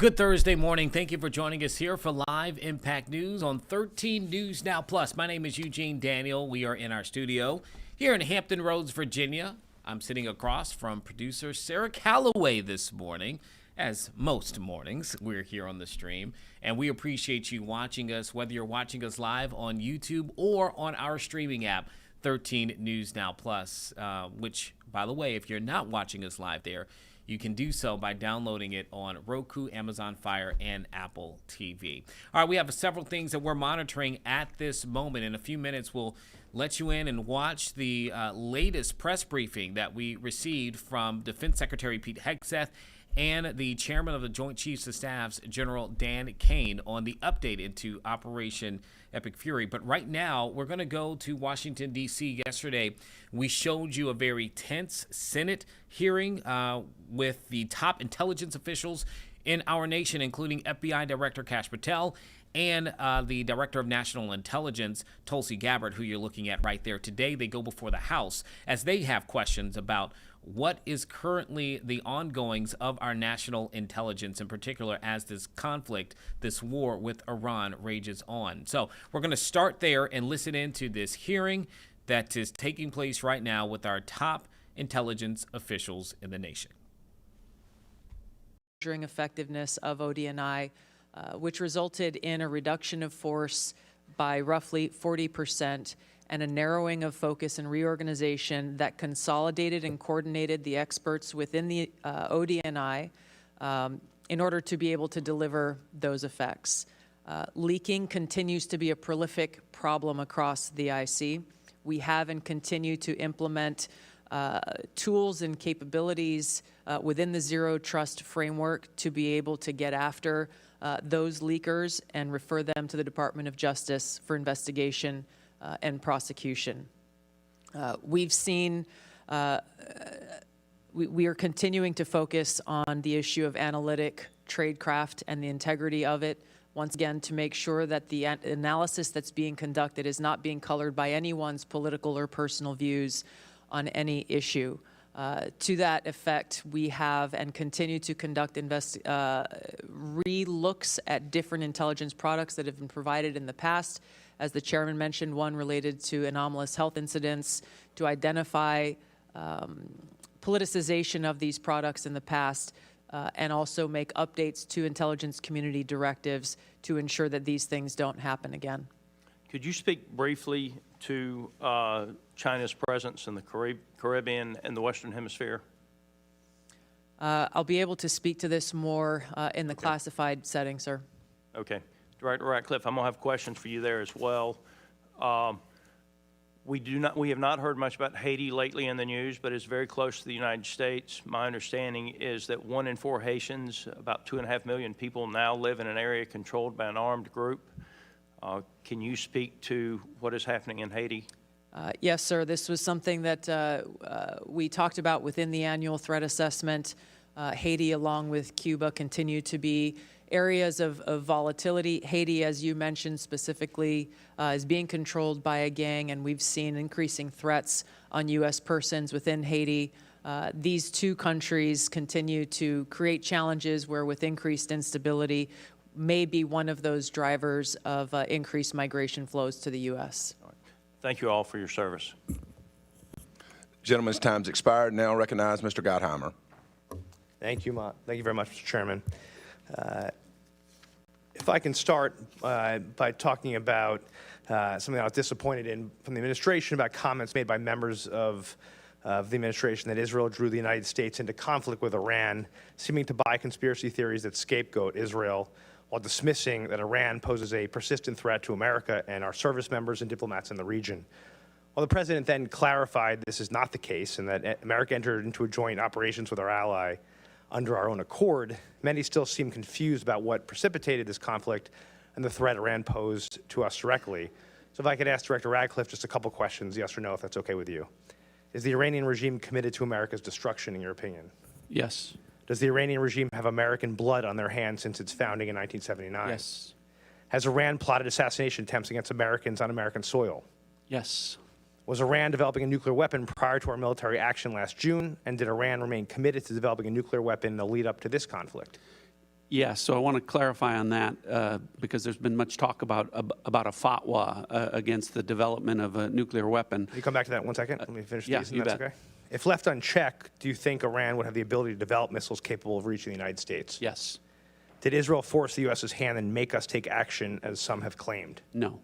good Thursday morning. Thank you for joining us here for Live Impact News on 13 News Now Plus. My name is Eugene Daniel. We are in our studio here in Hampton Roads, Virginia. I'm sitting across from producer Sarah Calloway this morning. As most mornings, we're here on the stream, and we appreciate you watching us, whether you're watching us live on YouTube or on our streaming app, 13 News Now Plus, which, by the way, if you're not watching us live there, you can do so by downloading it on Roku, Amazon Fire, and Apple TV. All right, we have several things that we're monitoring at this moment. In a few minutes, we'll let you in and watch the latest press briefing that we received from Defense Secretary Pete Hegseth and the chairman of the Joint Chiefs of Staff's General Dan Caine on the update into Operation Epic Fury. But right now, we're going to go to Washington, D.C. Yesterday, we showed you a very tense Senate hearing with the top intelligence officials in our nation, including FBI Director Kash Patel and the Director of National Intelligence, Tulsi Gabbard, who you're looking at right there. Today, they go before the House as they have questions about what is currently the ongoings of our national intelligence, in particular as this conflict, this war with Iran rages on. So we're going to start there and listen into this hearing that is taking place right now with our top intelligence officials in the nation. Measuring effectiveness of ODNI, which resulted in a reduction of force by roughly 40%, and a narrowing of focus and reorganization that consolidated and coordinated the experts within the ODNI in order to be able to deliver those effects. Leaking continues to be a prolific problem across the IC. We have and continue to implement tools and capabilities within the Zero Trust framework to be able to get after those leakers and refer them to the Department of Justice for investigation and prosecution. We've seen, we are continuing to focus on the issue of analytic tradecraft and the integrity of it, once again, to make sure that the analysis that's being conducted is not being colored by anyone's political or personal views on any issue. To that effect, we have and continue to conduct re-looks at different intelligence products that have been provided in the past. As the chairman mentioned, one related to anomalous health incidents, to identify politicization of these products in the past, and also make updates to intelligence community directives to ensure that these things don't happen again. Could you speak briefly to China's presence in the Caribbean and the Western Hemisphere? I'll be able to speak to this more in the classified setting, sir. Okay. Director Ratcliffe, I'm going to have questions for you there as well. We have not heard much about Haiti lately in the news, but it's very close to the United States. My understanding is that 1 in 4 Haitians, about 2.5 million people, now live in an area controlled by an armed group. Can you speak to what is happening in Haiti? Yes, sir. This was something that we talked about within the annual threat assessment. Haiti, along with Cuba, continue to be areas of volatility. Haiti, as you mentioned specifically, is being controlled by a gang, and we've seen increasing threats on U.S. persons within Haiti. These two countries continue to create challenges where, with increased instability, may be one of those drivers of increased migration flows to the U.S. Thank you all for your service. Gentleman's time's expired. Now recognize Mr. Gottheimer. Thank you very much, Mr. Chairman. If I can start by talking about something I was disappointed in from the administration about comments made by members of the administration that Israel drew the United States into conflict with Iran, seeming to buy conspiracy theories that scapegoat Israel, while dismissing that Iran poses a persistent threat to America and our service members and diplomats in the region. While the president then clarified this is not the case and that America entered into a joint operations with our ally under our own accord, many still seem confused about what precipitated this conflict and the threat Iran posed to us directly. So if I could ask Director Ratcliffe just a couple questions, yes or no, if that's okay with you. Is the Iranian regime committed to America's destruction, in your opinion? Yes. Does the Iranian regime have American blood on their hands since its founding in 1979? Yes. Has Iran plotted assassination attempts against Americans on American soil? Yes. Was Iran developing a nuclear weapon prior to our military action last June? And did Iran remain committed to developing a nuclear weapon in the lead up to this conflict? Yes, so I want to clarify on that because there's been much talk about a fatwa against the development of a nuclear weapon. Can you come back to that 1 second? Let me finish yeah, these, and you that's bet. okay? If left unchecked, do you think Iran would have the ability to develop missiles capable of reaching the United States? Yes. Did Israel force the U.S.'s hand and make us take action, as some have claimed? No.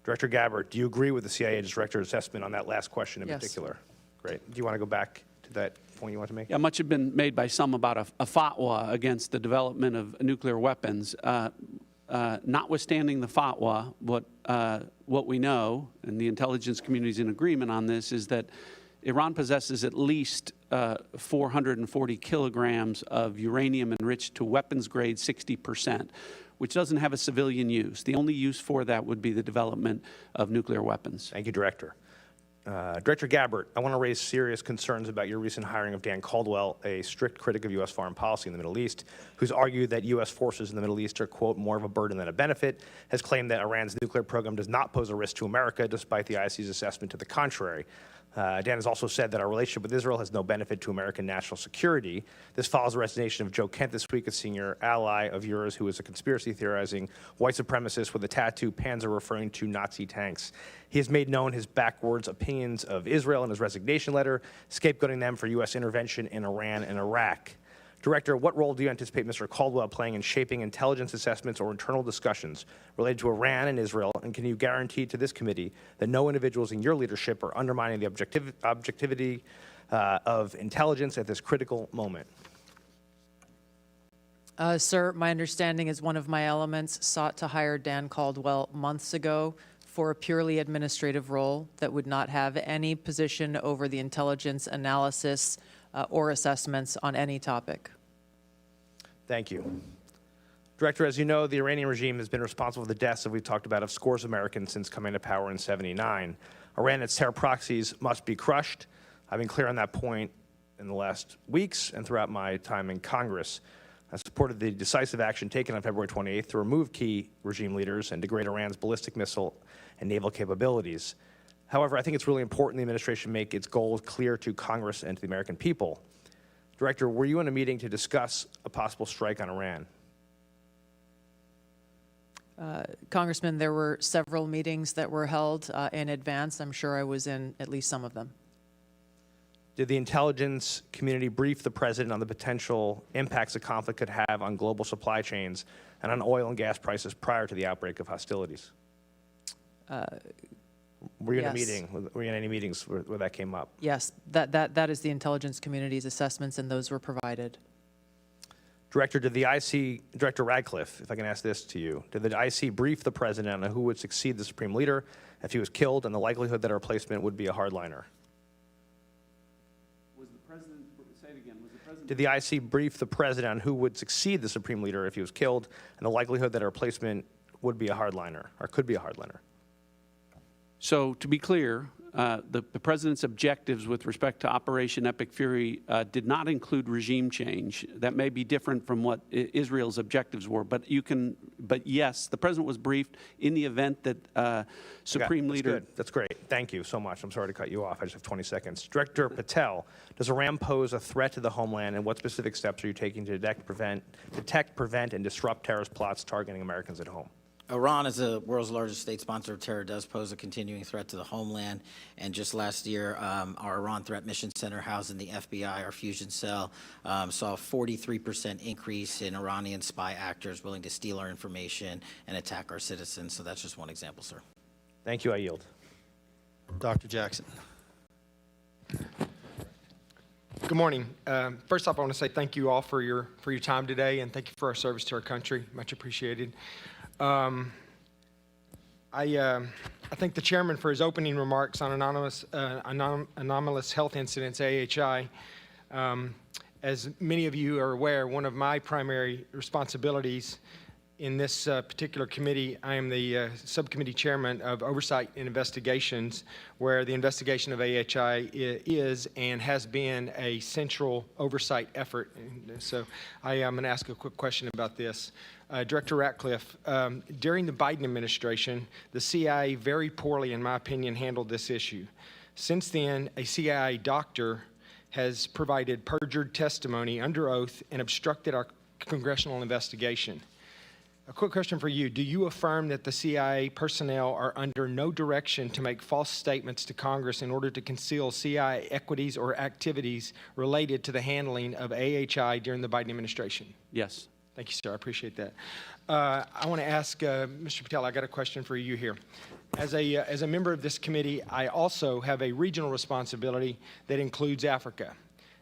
Director Gabbard, do you agree with the CIA director's assessment on that last question in Yes. particular? Great. Do you want to go back to that point you want to make? Yeah, much has been made by some about a fatwa against the development of nuclear weapons. Notwithstanding the fatwa, what we know, and the intelligence community is in agreement on this, is that Iran possesses at least 440 kilograms of uranium enriched to weapons grade 60%, which doesn't have a civilian use. The only use for that would be the development of nuclear weapons. Thank you, Director. Director Gabbard, I want to raise serious concerns about your recent hiring of Dan Caldwell, a strict critic of U.S. foreign policy in the Middle East, who's argued that U.S. forces in the Middle East are, quote, more of a burden than a benefit, has claimed that Iran's nuclear program does not pose a risk to America, despite the IC's assessment to the contrary. Dan has also said that our relationship with Israel has no benefit to American national security. This follows the resignation of Joe Kent this week, a senior ally of yours who is a conspiracy theorizing white supremacist with a tattoo Panzer referring to Nazi tanks. He has made known his backwards opinions of Israel in his resignation letter, scapegoating them for U.S. intervention in Iran and Iraq. Director, what role do you anticipate Mr. Caldwell playing in shaping intelligence assessments or internal discussions related to Iran and Israel? And can you guarantee to this committee that no individuals in your leadership are undermining the objectivity of intelligence at this critical moment? Sir, my understanding is one of my elements sought to hire Dan Caldwell months ago for a purely administrative role that would not have any position over the intelligence analysis or assessments on any topic. Thank you. Director, as you know, the Iranian regime has been responsible for the deaths, as we've talked about, of scores of Americans since coming to power in '79. Iran and its terror proxies must be crushed. I've been clear on that point in the last weeks and throughout my time in Congress. I supported the decisive action taken on February 28th to remove key regime leaders and degrade Iran's ballistic missile and naval capabilities. However, I think it's really important the administration make its goals clear to Congress and to the American people. Director, were you in a meeting to discuss a possible strike on Iran? Congressman, there were several meetings that were held in advance. I'm sure I was in at least some of them. Did the intelligence community brief the president on the potential impacts the conflict could have on global supply chains and on oil and gas prices prior to the outbreak of hostilities? Were you in a Yes. meeting? Were you in any meetings where that came up? Yes, that is the intelligence community's assessments, and those were provided. Director, did the IC, Director Radcliffe, if I can ask this to you, did the IC brief the president on who would succeed the supreme leader if he was killed and the likelihood that a replacement would be a hardliner? Was the president, say it again, was the president? Did the IC brief the president on who would succeed the supreme leader if he was killed and the likelihood that a replacement would be a hardliner or could be a hardliner? So to be clear, the president's objectives with respect to Operation Epic Fury did not include regime change. That may be different from what Israel's objectives were, but yes, the president was briefed in the event that Supreme Okay, Leader. Good. That's great. Thank you so much. I'm sorry to cut you off. I just have 20 seconds. Director Patel, does Iran pose a threat to the homeland, and what specific steps are you taking to detect, prevent, and disrupt terrorist plots targeting Americans at home? Iran, as the world's largest state sponsor of terror, does pose a continuing threat to the homeland. And just last year, our Iran Threat Mission Center, housed in the FBI, our fusion cell, saw a 43% increase in Iranian spy actors willing to steal our information and attack our citizens. So that's just one example, sir. Thank you. I yield. Dr. Jackson. Good morning. First off, I want to say thank you all for your time today, and thank you for our service to our country. Much appreciated. I thank the chairman for his opening remarks on anomalous health incidents, AHI. As many of you are aware, one of my primary responsibilities in this particular committee, I am the subcommittee chairman of Oversight and Investigations, where the investigation of AHI is and has been a central oversight effort. And so I am going to ask a quick question about this. Director Ratcliffe, during the Biden administration, the CIA very poorly, in my opinion, handled this issue. Since then, a CIA doctor has provided perjured testimony under oath and obstructed our congressional investigation. A quick question for you. Do you affirm that the CIA personnel are under no direction to make false statements to Congress in order to conceal CIA equities or activities related to the handling of AHI during the Biden administration? Yes. Thank you, sir. I appreciate that. I want to ask Mr. Patel, I got a question for you here. As a member of this committee, I also have a regional responsibility that includes Africa.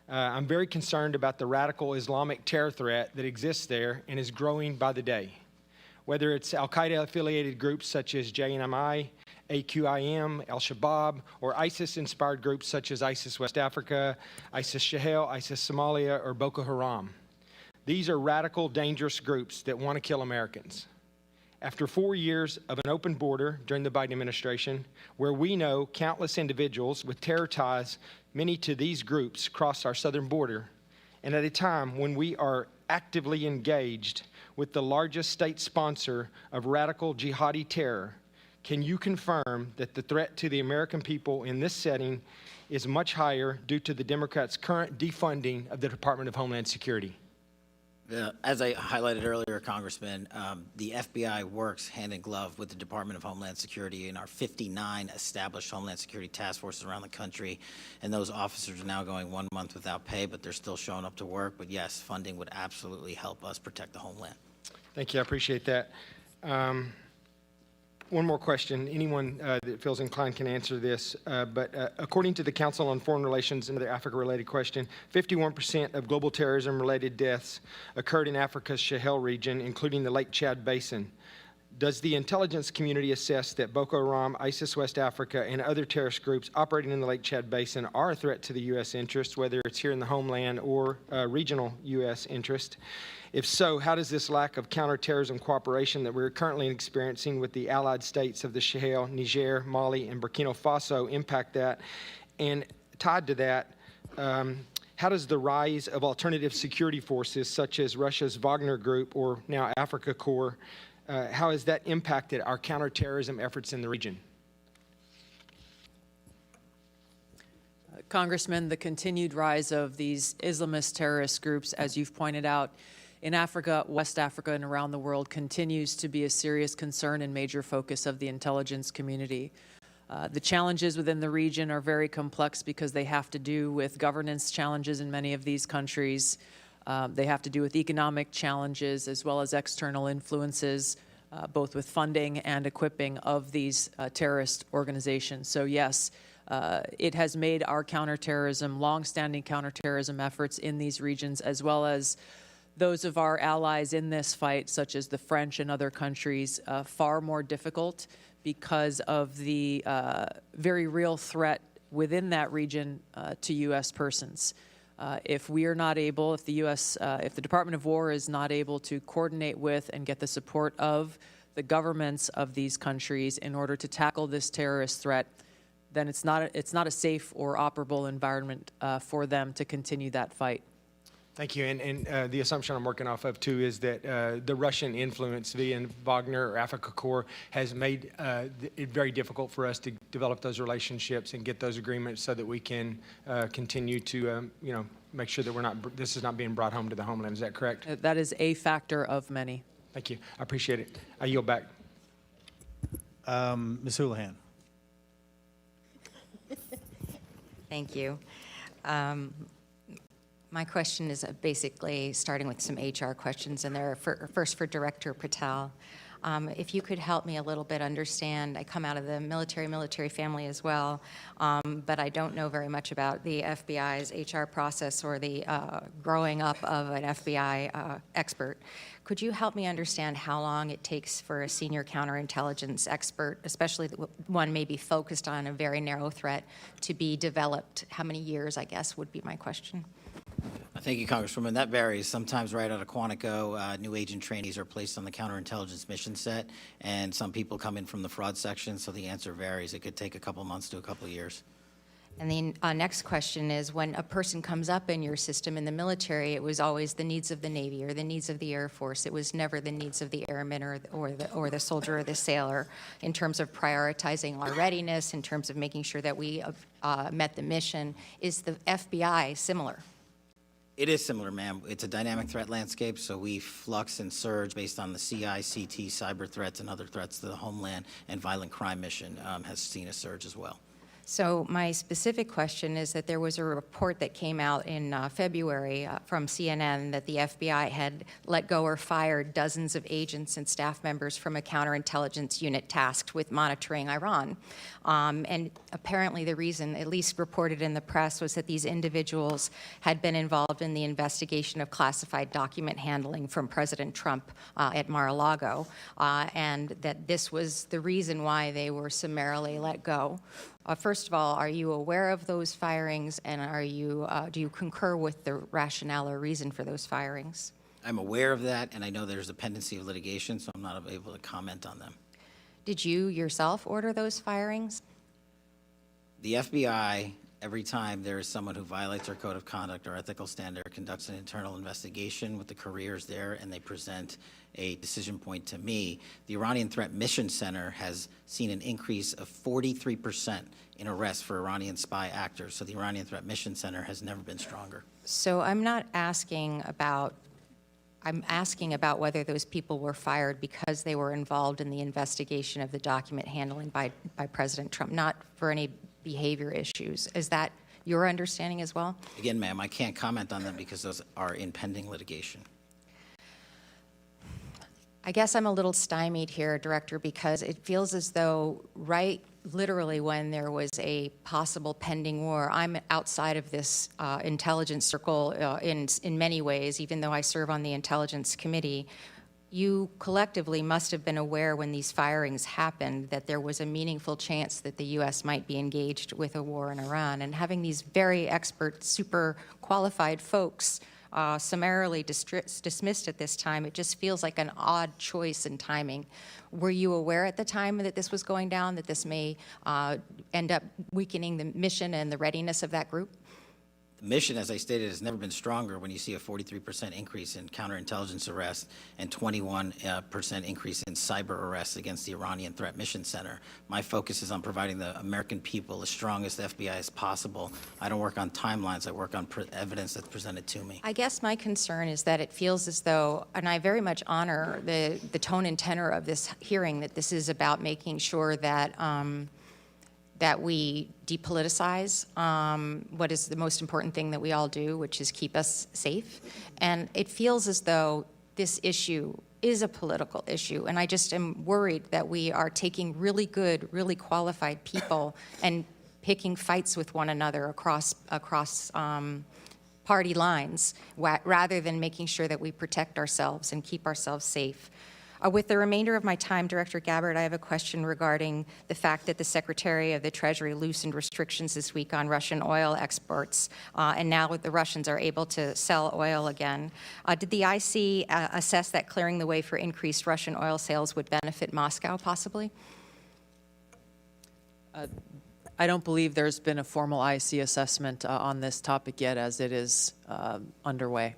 I'm very concerned about the radical Islamic terror threat that exists there and is growing by the day. Whether it's al-Qaeda-affiliated groups such as JNMI, AQIM, Al-Shabaab, or ISIS-inspired groups such as ISIS West Africa, ISIS Sahel, ISIS Somalia, or Boko Haram. These are radical, dangerous groups that want to kill Americans. After 4 years of an open border during the Biden administration, where we know countless individuals with terror ties, many to these groups, cross our southern border, and at a time when we are actively engaged with the largest state sponsor of radical jihadi terror, can you confirm that the threat to the American people in this setting is much higher due to the Democrats' current defunding of the Department of Homeland Security? As I highlighted earlier, Congressman, the FBI works hand in glove with the Department of Homeland Security and our 59 established Homeland Security task forces around the country. And those officers are now going 1 month without pay, but they're still showing up to work. But yes, funding would absolutely help us protect the homeland. Thank you. I appreciate that. One more question. Anyone that feels inclined can answer this. But according to the Council on Foreign Relations, another Africa-related question, 51% of global terrorism-related deaths occurred in Africa's Sahel region, including the Lake Chad Basin. Does the intelligence community assess that Boko Haram, ISIS West Africa, and other terrorist groups operating in the Lake Chad Basin are a threat to the U.S. interest, whether it's here in the homeland or regional U.S. interest? If so, how does this lack of counterterrorism cooperation that we're currently experiencing with the allied states of the Sahel, Niger, Mali, and Burkina Faso impact that? And tied to that, how does the rise of alternative security forces such as Russia's Wagner Group or now Africa Corps, how has that impacted our counterterrorism efforts in the region? Congressman, the continued rise of these Islamist terrorist groups, as you've pointed out, in Africa, West Africa, and around the world continues to be a serious concern and major focus of the intelligence community. The challenges within the region are very complex because they have to do with governance challenges in many of these countries. They have to do with economic challenges as well as external influences, both with funding and equipping of these terrorist organizations. So yes, it has made our counterterrorism, longstanding counterterrorism efforts in these regions, as well as those of our allies in this fight, such as the French and other countries, far more difficult because of the very real threat within that region to U.S. persons. If we are not able, if the Department of War is not able to coordinate with and get the support of the governments of these countries in order to tackle this terrorist threat, then it's not a safe or operable environment for them to continue that fight. Thank you. And the assumption I'm working off of, too, is that the Russian influence via Wagner or Africa Corps has made it very difficult for us to develop those relationships and get those agreements so that we can continue to, make sure that this is not being brought home to the homeland. Is that correct? That is a factor of many. Thank you. I appreciate it. I yield back. Ms. Houlihan. Thank you. My question is basically starting with some HR questions, and they're first for Director Patel. If you could help me a little bit understand, I come out of the military family as well, but I don't know very much about the FBI's HR process or the growing up of an FBI expert. Could you help me understand how long it takes for a senior counterintelligence expert, especially one maybe focused on a very narrow threat, to be developed? How many years, I guess, would be my question. Thank you, Congresswoman. That varies. Sometimes right out of Quantico, new agent trainees are placed on the counterintelligence mission set, and some people come in from the fraud section, so the answer varies. It could take a couple months to a couple years. And the next question is, when a person comes up in your system in the military, it was always the needs of the Navy or the needs of the Air Force. It was never the needs of the airman or the soldier or the sailor in terms of prioritizing our readiness, in terms of making sure that we met the mission. Is the FBI similar? It is similar, ma'am. It's a dynamic threat landscape, so we flux and surge based on the CICT cyber threats and other threats to the homeland, and violent crime mission has seen a surge as well. So my specific question is that there was a report that came out in February from CNN that the FBI had let go or fired dozens of agents and staff members from a counterintelligence unit tasked with monitoring Iran. And apparently the reason, at least reported in the press, was that these individuals had been involved in the investigation of classified document handling from President Trump at Mar-a-Lago, and that this was the reason why they were summarily let go. First of all, are you aware of those firings, and do you concur with the rationale or reason for those firings? I'm aware of that, and I know there's a pendency of litigation, so I'm not able to comment on them. Did you yourself order those firings? The FBI, every time there is someone who violates our code of conduct or ethical standard, conducts an internal investigation with the careers there, and they present a decision point to me. The Iranian Threat Mission Center has seen an increase of 43% in arrests for Iranian spy actors. So the Iranian Threat Mission Center has never been stronger. So I'm asking about whether those people were fired because they were involved in the investigation of the document handling by President Trump, not for any behavior issues. Is that your understanding as well? Again, ma'am, I can't comment on them because those are in pending litigation. I guess I'm a little stymied here, Director, because it feels as though literally when there was a possible pending war, I'm outside of this intelligence circle in many ways, even though I serve on the Intelligence Committee. You collectively must have been aware when these firings happened that there was a meaningful chance that the U.S. might be engaged with a war in Iran. And having these very expert, super qualified folks summarily dismissed at this time, it just feels like an odd choice in timing. Were you aware at the time that this was going down, that this may end up weakening the mission and the readiness of that group? The mission, as I stated, has never been stronger when you see a 43% increase in counterintelligence arrests and 21% increase in cyber arrests against the Iranian Threat Mission Center. My focus is on providing the American people the strongest FBI as possible. I don't work on timelines. I work on evidence that's presented to me. I guess my concern is that it feels as though, and I very much honor the tone and tenor of this hearing, that this is about making sure that that we depoliticize what is the most important thing that we all do, which is keep us safe. And it feels as though this issue is a political issue, and I just am worried that we are taking really good, really qualified people and picking fights with one another across party lines, rather than making sure that we protect ourselves and keep ourselves safe. With the remainder of my time, Director Gabbard, I have a question regarding the fact that the Secretary of the Treasury loosened restrictions this week on Russian oil exports, and now the Russians are able to sell oil again. Did the IC assess that clearing the way for increased Russian oil sales would benefit Moscow, possibly? I don't believe there's been a formal IC assessment on this topic yet, as it is underway.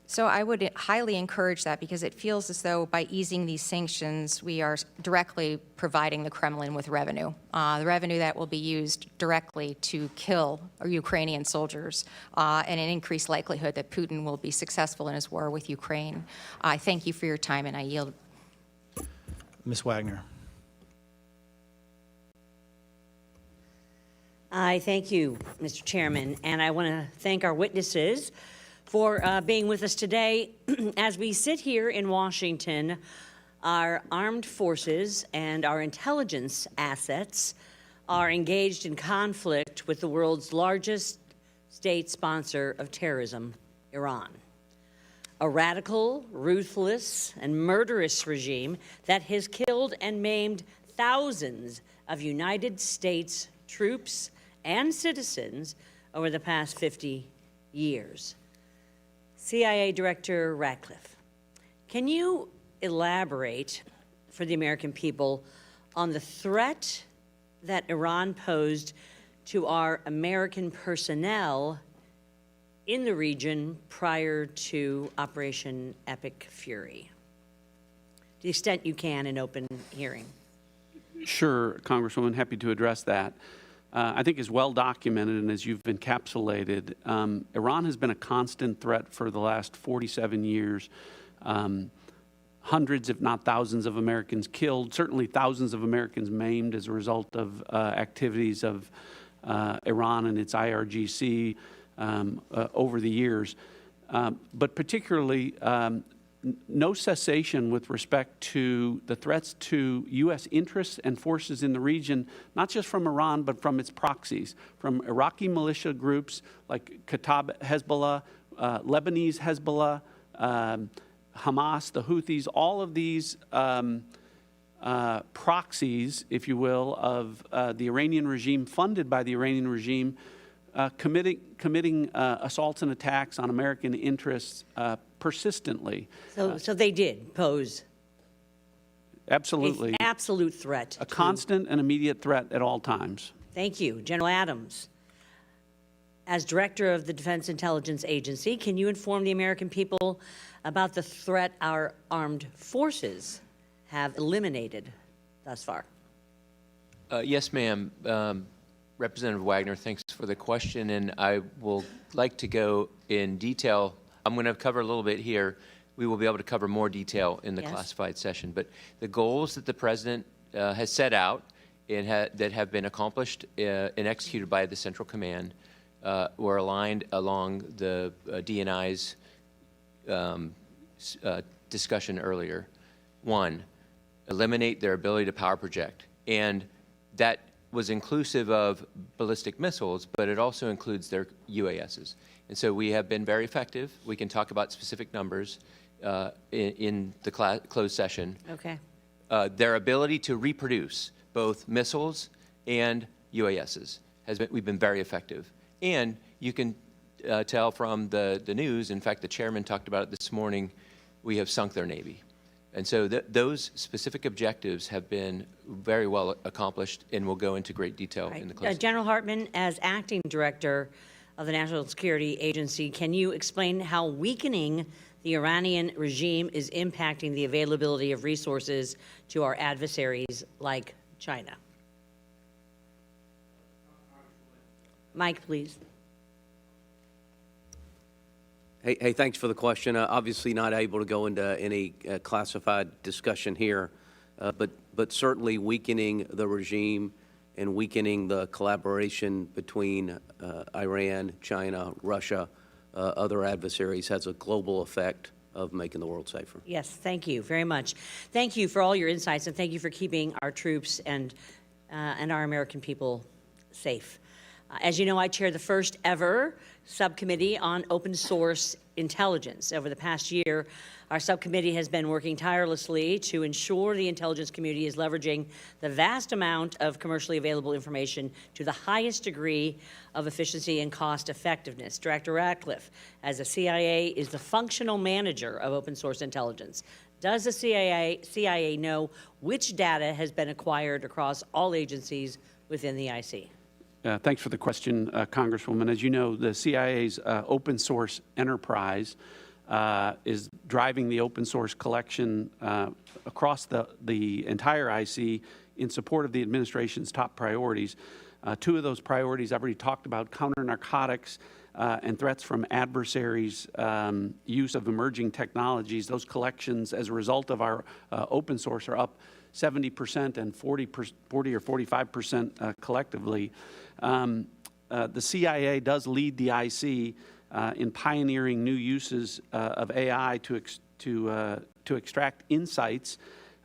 So I would highly encourage that, because it feels as though by easing these sanctions, we are directly providing the Kremlin with revenue, the revenue that will be used directly to kill Ukrainian soldiers, and an increased likelihood that Putin will be successful in his war with Ukraine. I thank you for your time, and I yield. Ms. Wagner. I thank you, Mr. Chairman, and I want to thank our witnesses for being with us today. As we sit here in Washington, our armed forces and our intelligence assets are engaged in conflict with the world's largest state sponsor of terrorism, Iran. A radical, ruthless, and murderous regime that has killed and maimed thousands of United States troops and citizens over the past 50 years. CIA Director Ratcliffe, can you elaborate for the American people on the threat that Iran posed to our American personnel in the region prior to Operation Epic Fury? To the extent you can in open hearing. Sure, Congresswoman, happy to address that. I think is well documented, and as you've encapsulated, Iran has been a constant threat for the last 47 years. Hundreds, if not thousands, of Americans killed, certainly thousands of Americans maimed as a result of activities of Iran and its IRGC over the years. But particularly, no cessation with respect to the threats to U.S. interests and forces in the region, not just from Iran, but from its proxies, from Iraqi militia groups like Kataib Hezbollah, Lebanese Hezbollah, Hamas, the Houthis, all of these proxies, if you will, of the Iranian regime, funded by the Iranian regime, committing assaults and attacks on American interests persistently. So they did pose Absolutely. an absolute threat. A constant and immediate threat at all times. Thank you. General Adams, as Director of the Defense Intelligence Agency, can you inform the American people about the threat our armed forces have eliminated thus far? Yes, ma'am. Representative Wagner, thanks for the question, and I will like to go in detail. I'm going to cover a little bit here. We will be able to cover more detail in the classified session. But the goals that the President has set out and that have been accomplished and executed by the Central Command were aligned along the DNI's discussion earlier. One, eliminate their ability to power project. And that was inclusive of ballistic missiles, but it also includes their UASs. And so we have been very effective. We can talk about specific numbers in the closed session. Okay. Their ability to reproduce both missiles and UASs we've been very effective. And you can tell from the news, in fact, the chairman talked about it this morning, we have sunk their Navy. And so those specific objectives have been very well accomplished and will go into great detail in the closed. General Hartman, as acting director of the National Security Agency, can you explain how weakening the Iranian regime is impacting the availability of resources to our adversaries like China? Mike, please. Hey, thanks for the question. Obviously not able to go into any classified discussion here, but certainly weakening the regime and weakening the collaboration between Iran, China, Russia, other adversaries has a global effect of making the world safer. Yes, thank you very much. Thank you for all your insights, and thank you for keeping our troops and our American people safe. As you know, I chair the first ever subcommittee on open source intelligence. Over the past year, our subcommittee has been working tirelessly to ensure the intelligence community is leveraging the vast amount of commercially available information to the highest degree of efficiency and cost effectiveness. Director Ratcliffe, as the CIA, is the functional manager of open source intelligence. Does the CIA know which data has been acquired across all agencies within the IC? Thanks for the question, Congresswoman. As you know, the CIA's open source enterprise is driving the open source collection across the entire IC in support of the administration's top priorities. Two of those priorities I've already talked about: counter-narcotics and threats from adversaries, use of emerging technologies. Those collections, as a result of our open source, are up 70% and 40 or 45% collectively. The CIA does lead the IC in pioneering new uses of AI to extract insights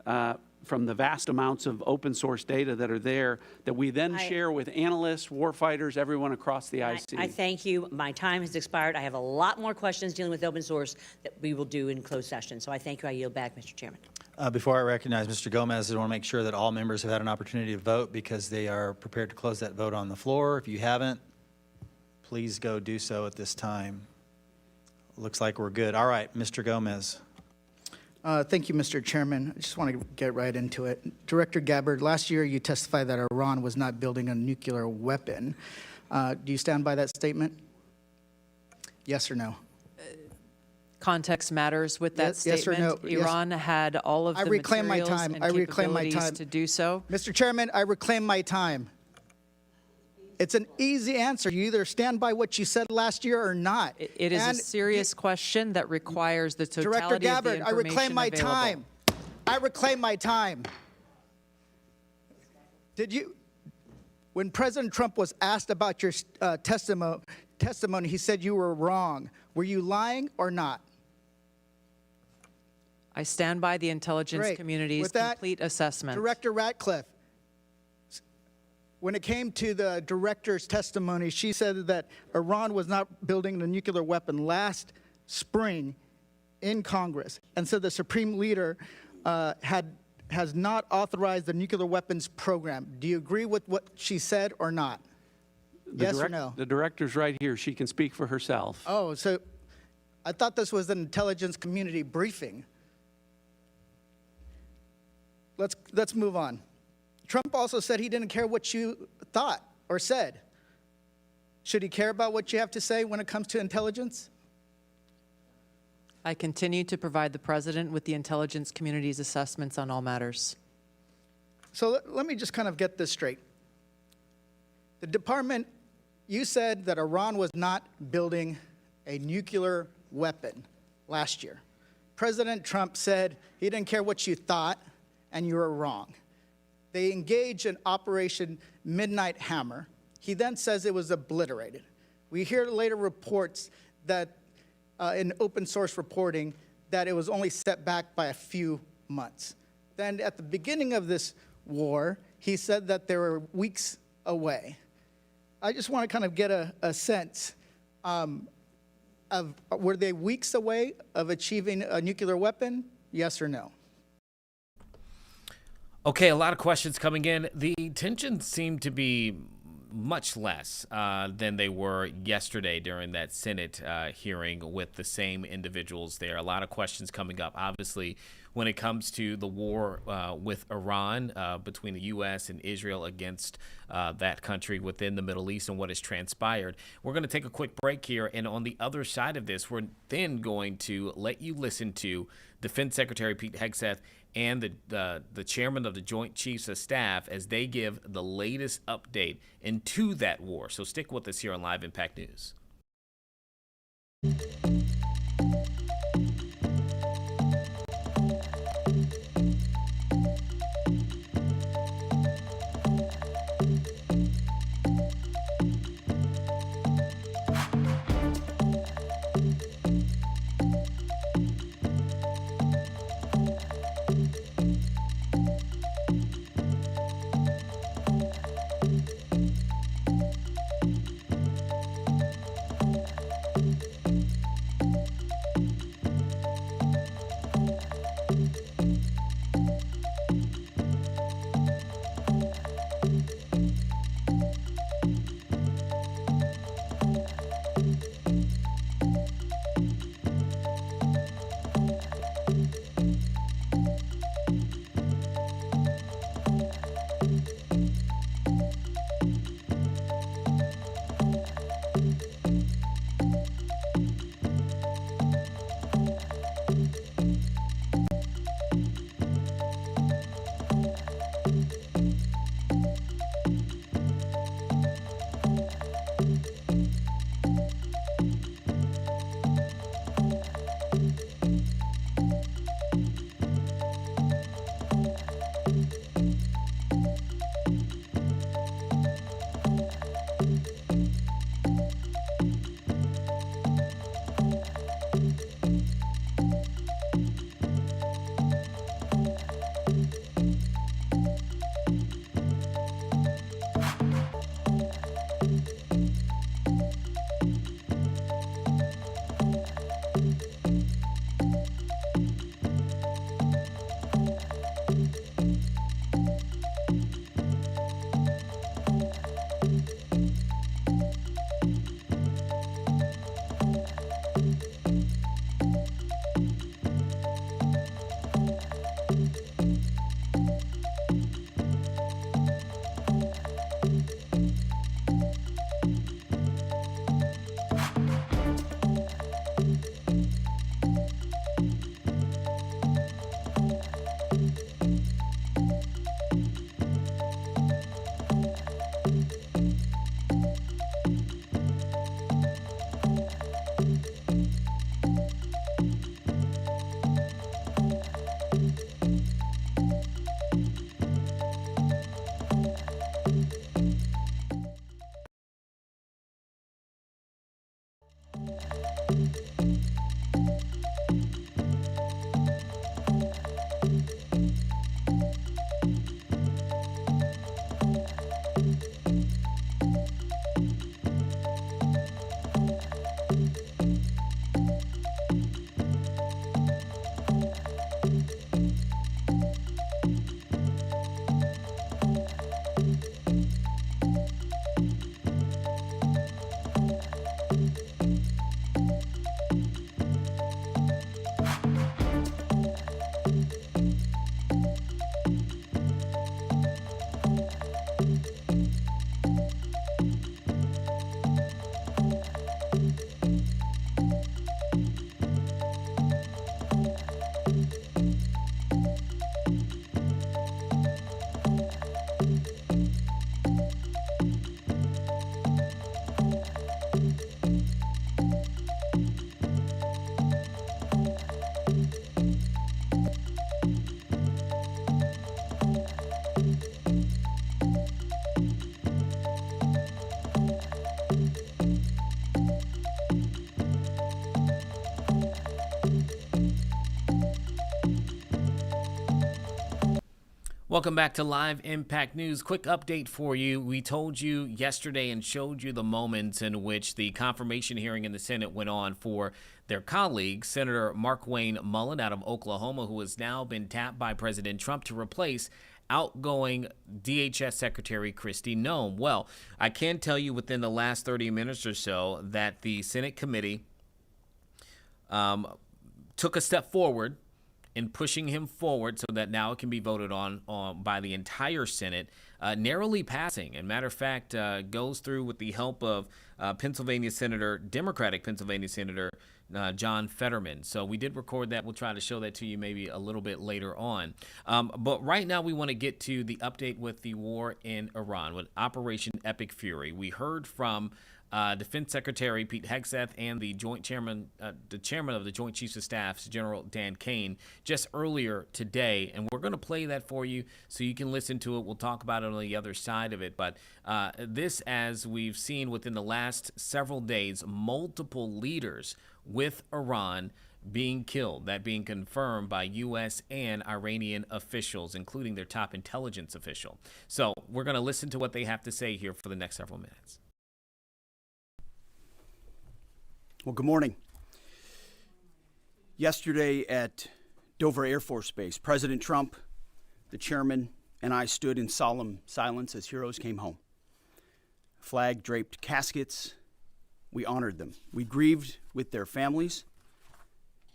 from the vast amounts of open source data that are there that we then share with analysts, warfighters, everyone across the IC. I thank you. My time has expired. I have a lot more questions dealing with open source that we will do in closed session. So I thank you. I yield back, Mr. Chairman. Before I recognize Mr. Gomez, I want to make sure that all members have had an opportunity to vote because they are prepared to close that vote on the floor. If you haven't, please go do so at this time. Looks like we're good. All right, Mr. Gomez. Thank you, Mr. Chairman. I just want to get right into it. Director Gabbard, last year you testified that Iran was not building a nuclear weapon. Do you stand by that statement? Yes or no? Context matters with that statement. Yes or no? Iran had all of the materials and capabilities to do so. Mr. Chairman, I reclaim my time. It's an easy answer. You either stand by what you said last year or not. It is And a serious question that requires the Director totality of the Gabbard, I information reclaim my available. time. I reclaim my time. When President Trump was asked about your testimony, he said you were wrong. Were you lying or not? I stand by the intelligence Great. community's With that, complete assessment. Director Ratcliffe, when it came to the director's testimony, she said that Iran was not building a nuclear weapon last spring in Congress, and so the Supreme Leader has not authorized the nuclear weapons program. Do you agree with what she said or not? Yes or no? The director's right here. She can speak for herself. Oh, so I thought this was an intelligence community briefing. Let's move on. Trump also said he didn't care what you thought or said. Should he care about what you have to say when it comes to intelligence? I continue to provide the president with the intelligence community's assessments on all matters. So let me just kind of get this straight. The department, you said that Iran was not building a nuclear weapon last year. President Trump said he didn't care what you thought, and you were wrong. They engaged in Operation Midnight Hammer. He then says it was obliterated. We hear later reports that in open source reporting that it was only set back by a few months. Then at the beginning of this war, he said that they were weeks away. I just want to kind of get a sense of, were they weeks away of achieving a nuclear weapon? Yes or no? Okay, a lot of questions coming in. The tensions seem to be much less than they were yesterday during that Senate hearing with the same individuals there. A lot of questions coming up, obviously, when it comes to the war with Iran, between the U.S. and Israel against that country within the Middle East and what has transpired. We're going to take a quick break here, and on the other side of this, we're then going to let you listen to Defense Secretary Pete Hegseth and the chairman of the Joint Chiefs of Staff as they give the latest update into that war. So stick with us here on Live Impact News. Welcome back to Live Impact News. Quick update for you. We told you yesterday and showed you the moments in which the confirmation hearing in the Senate went on for their colleague, Senator Markwayne Mullin out of Oklahoma, who has now been tapped by President Trump to replace outgoing DHS Secretary Kristi Noem. Well, I can tell you within the last 30 minutes or so that the Senate committee took a step forward in pushing him forward so that now it can be voted on by the entire Senate, narrowly passing. And matter of fact, goes through with the help of Democratic Pennsylvania Senator John Fetterman. So we did record that. We'll try to show that to you maybe a little bit later on. But right now we want to get to the update with the war in Iran, with Operation Epic Fury. We heard from Defense Secretary Pete Hegseth and the chairman of the Joint Chiefs of Staff, General Dan Caine, just earlier today. And we're going to play that for you so you can listen to it. We'll talk about it on the other side of it. But this, as we've seen within the last several days, multiple leaders with Iran being killed, that being confirmed by U.S. and Iranian officials, including their top intelligence official. So we're going to listen to what they have to say here for the next several minutes. Well, good morning. Yesterday at Dover Air Force Base, President Trump, the chairman, and I stood in solemn silence as heroes came home. Flag-draped caskets, we honored them. We grieved with their families,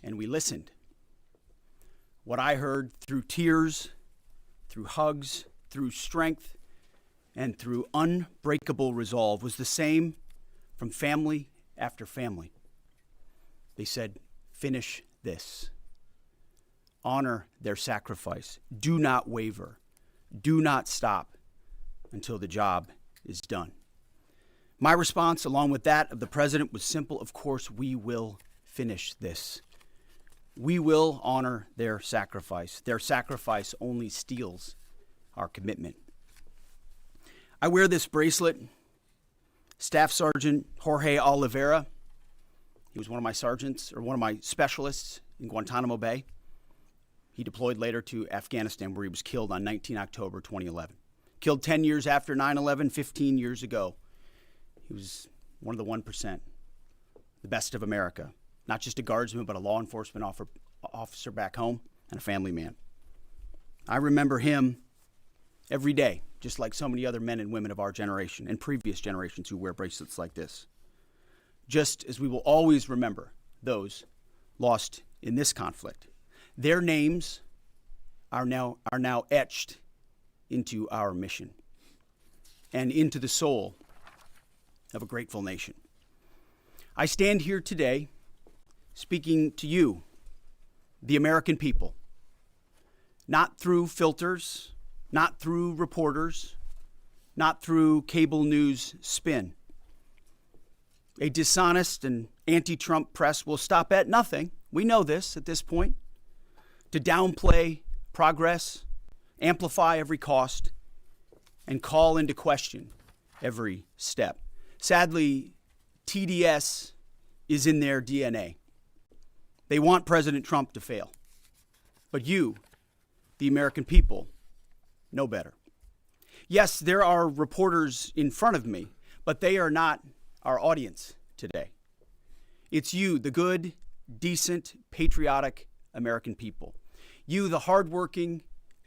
and we listened. What I heard through tears, through hugs, through strength, and through unbreakable resolve was the same from family after family. They said, finish this. Honor their sacrifice. Do not waver. Do not stop until the job is done. My response, along with that of the president, was simple. Of course, we will finish this. We will honor their sacrifice. Their sacrifice only steals our commitment. I wear this bracelet. Staff Sergeant Jorge Oliveira, he was one of my sergeants, or one of my specialists in Guantanamo Bay. He deployed later to Afghanistan, where he was killed on 19 October 2011. Killed 10 years after 9/11, 15 years ago. He was one of the 1%, the best of America. Not just a guardsman, but a law enforcement officer back home and a family man. I remember him every day, just like so many other men and women of our generation and previous generations who wear bracelets like this. Just as we will always remember those lost in this conflict. Their names are now etched into our mission and into the soul of a grateful nation. I stand here today speaking to you, the American people, not through filters, not through reporters, not through cable news spin. A dishonest and anti-Trump press will stop at nothing. We know this at this point. To downplay progress, amplify every cost, and call into question every step. Sadly, TDS is in their DNA. They want President Trump to fail. But you, the American people, know better. Yes, there are reporters in front of me, but they are not our audience today. It's you, the good, decent, patriotic American people. You, the hardworking,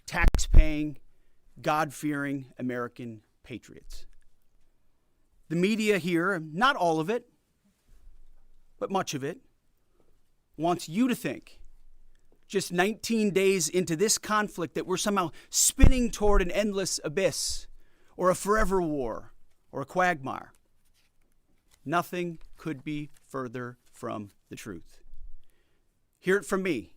tax-paying, God-fearing American patriots. The media here, not all of it, but much of it, wants you to think, just 19 days into this conflict, that we're somehow spinning toward an endless abyss or a forever war or a quagmire. Nothing could be further from the truth. Hear it from me,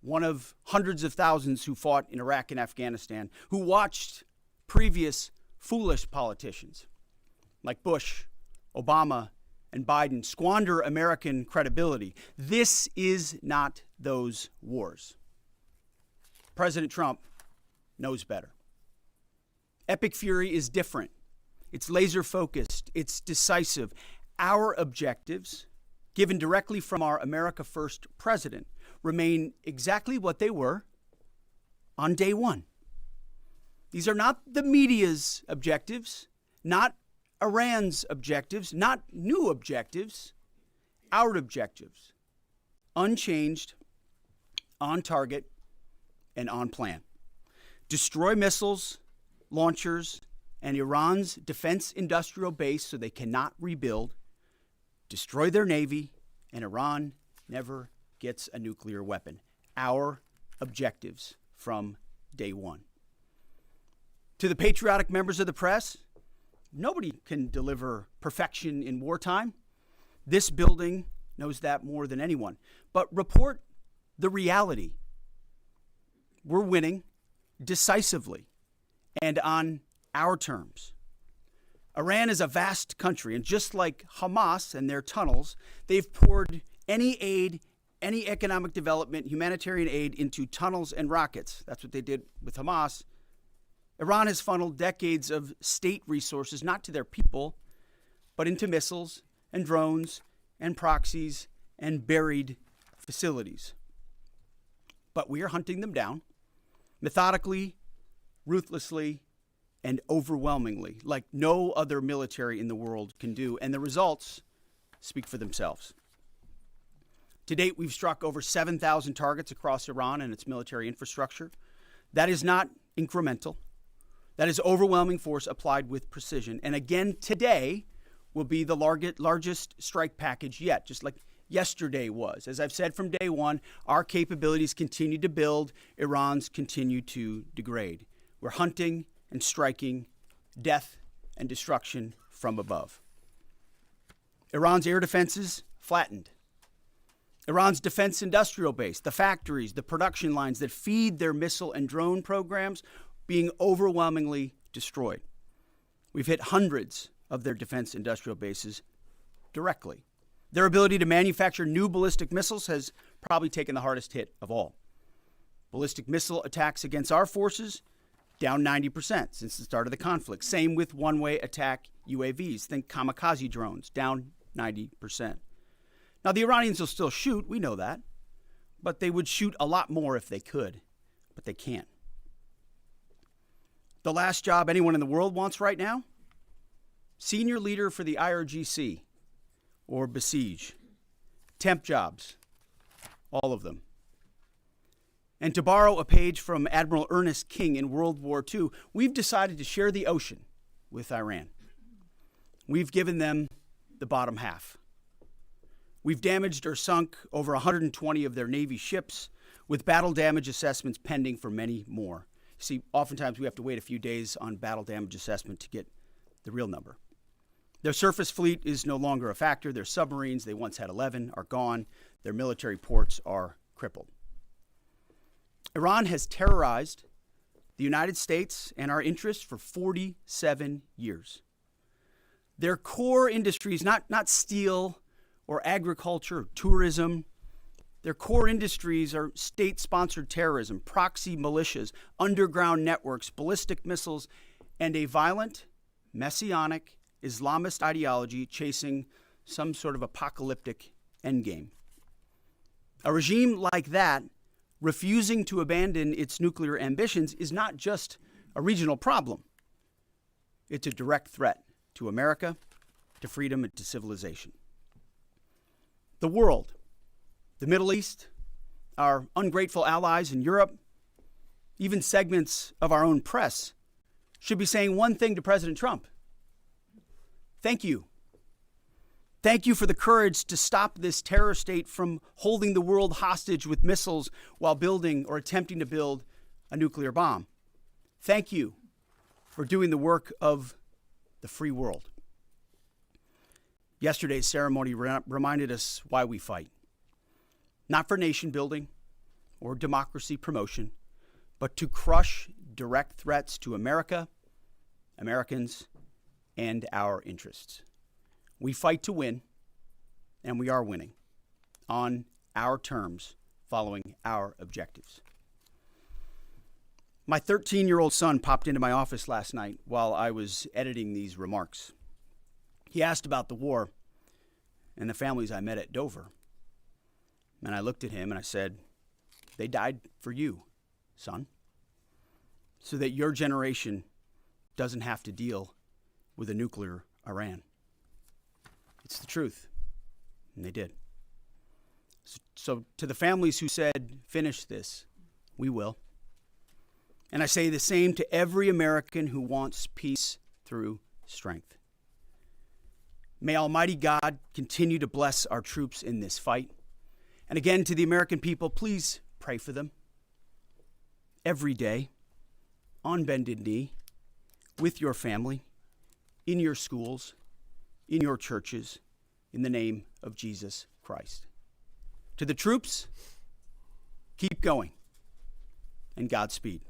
one of hundreds of thousands who fought in Iraq and Afghanistan, who watched previous foolish politicians like Bush, Obama, and Biden squander American credibility. This is not those wars. President Trump knows better. Epic Fury is different. It's laser focused. It's decisive. Our objectives, given directly from our America First president, remain exactly what they were on day one. These are not the media's objectives, not Iran's objectives, not new objectives, our objectives. Unchanged, on target, and on plan. Destroy missiles, launchers, and Iran's defense industrial base so they cannot rebuild. Destroy their navy, and Iran never gets a nuclear weapon. Our objectives from day one. To the patriotic members of the press, nobody can deliver perfection in wartime. This building knows that more than anyone. But report the reality. We're winning decisively and on our terms. Iran is a vast country, and just like Hamas and their tunnels, they've poured any aid, any economic development, humanitarian aid into tunnels and rockets. That's what they did with Hamas. Iran has funneled decades of state resources, not to their people, but into missiles and drones and proxies and buried facilities. But we are hunting them down, methodically, ruthlessly, and overwhelmingly, like no other military in the world can do. And the results speak for themselves. To date, we've struck over 7,000 targets across Iran and its military infrastructure. That is not incremental. That is overwhelming force applied with precision. And again, today will be the largest strike package yet, just like yesterday was. As I've said from day one, our capabilities continue to build, Iran's continue to degrade. We're hunting and striking death and destruction from above. Iran's air defenses flattened. Iran's defense industrial base, the factories, the production lines that feed their missile and drone programs, being overwhelmingly destroyed. We've hit hundreds of their defense industrial bases directly. Their ability to manufacture new ballistic missiles has probably taken the hardest hit of all. Ballistic missile attacks against our forces, down 90% since the start of the conflict. Same with one-way attack UAVs. Think kamikaze drones, down 90%. Now, the Iranians will still shoot, we know that, but they would shoot a lot more if they could, but they can't. The last job anyone in the world wants right now? Senior leader for the IRGC or Besiege. Temp jobs, all of them. And to borrow a page from Admiral Ernest King in World War II, we've decided to share the ocean with Iran. We've given them the bottom half. We've damaged or sunk over 120 of their Navy ships, with battle damage assessments pending for many more. See, oftentimes we have to wait a few days on battle damage assessment to get the real number. Their surface fleet is no longer a factor. Their submarines, they once had 11, are gone. Their military ports are crippled. Iran has terrorized the United States and our interests for 47 years. Their core industries, not steel or agriculture or tourism, their core industries are state-sponsored terrorism, proxy militias, underground networks, ballistic missiles, and a violent, messianic, Islamist ideology chasing some sort of apocalyptic endgame. A regime like that, refusing to abandon its nuclear ambitions, is not just a regional problem. It's a direct threat to America, to freedom, and to civilization. The world, the Middle East, our ungrateful allies in Europe, even segments of our own press, should be saying one thing to President Trump. Thank you. Thank you for the courage to stop this terror state from holding the world hostage with missiles while building or attempting to build a nuclear bomb. Thank you for doing the work of the free world. Yesterday's ceremony reminded us why we fight. Not for nation building or democracy promotion, but to crush direct threats to America, Americans, and our interests. We fight to win, and we are winning on our terms, following our objectives. My 13-year-old son popped into my office last night while I was editing these remarks. He asked about the war and the families I met at Dover. And I looked at him and I said, "They died for you, son." so that your generation doesn't have to deal with a nuclear Iran. It's the truth, and they did. So to the families who said, finish this, we will. And I say the same to every American who wants peace through strength. May Almighty God continue to bless our troops in this fight. And again, to the American people, please pray for them every day, on bended knee, with your family, in your schools, in your churches, in the name of Jesus Christ. To the troops, keep going, and Godspeed.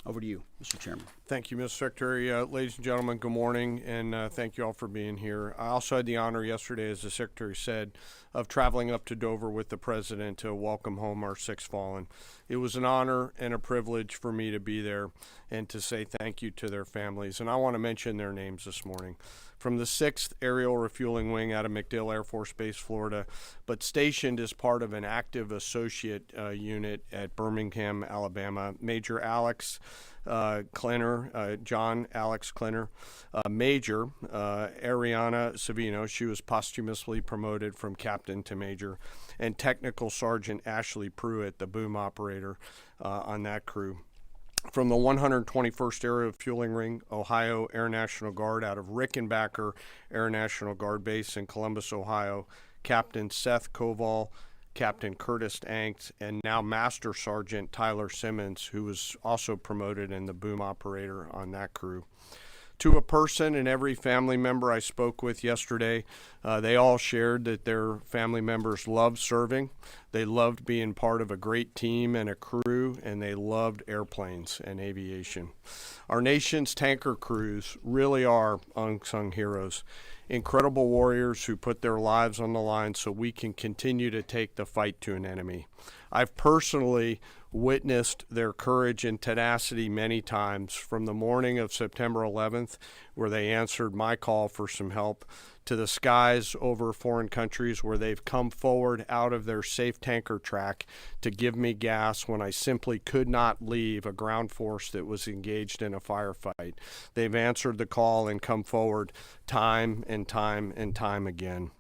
Over to you, Mr. Chairman. Thank you, Mr. Secretary. Ladies and gentlemen, good morning, and thank you all for being here. I also had the honor yesterday, as the Secretary said, of traveling up to Dover with the President to welcome home our 6 fallen. It was an honor and a privilege for me to be there and to say thank you to their families, and I want to mention their names this morning. From the 6th Aerial Refueling Wing out of MacDill Air Force Base, Florida, but stationed as part of an active associate unit at Birmingham, Alabama, Major Alex Klenner, John Alex Klenner, Major Ariana Savino, she was posthumously promoted from captain to major, and Technical Sergeant Ashley Pruitt, the boom operator on that crew. From the 121st Aerial Refueling Ring, Ohio Air National Guard out of Rickenbacker Air National Guard Base in Columbus, Ohio, Captain Seth Koval, Captain Curtis Ankt, and now Master Sergeant Tyler Simmons, who was also promoted in the boom operator on that crew. To a person and every family member I spoke with yesterday, they all shared that their family members loved serving, they loved being part of a great team and a crew, and they loved airplanes and aviation. Our nation's tanker crews really are unsung heroes, incredible warriors who put their lives on the line so we can continue to take the fight to an enemy. I've personally witnessed their courage and tenacity many times, from the morning of September 11th, where they answered my call for some help, to the skies over foreign countries where they've come forward out of their safe tanker track to give me gas when I simply could not leave a ground force that was engaged in a firefight. They've answered the call and come forward time and time and time again.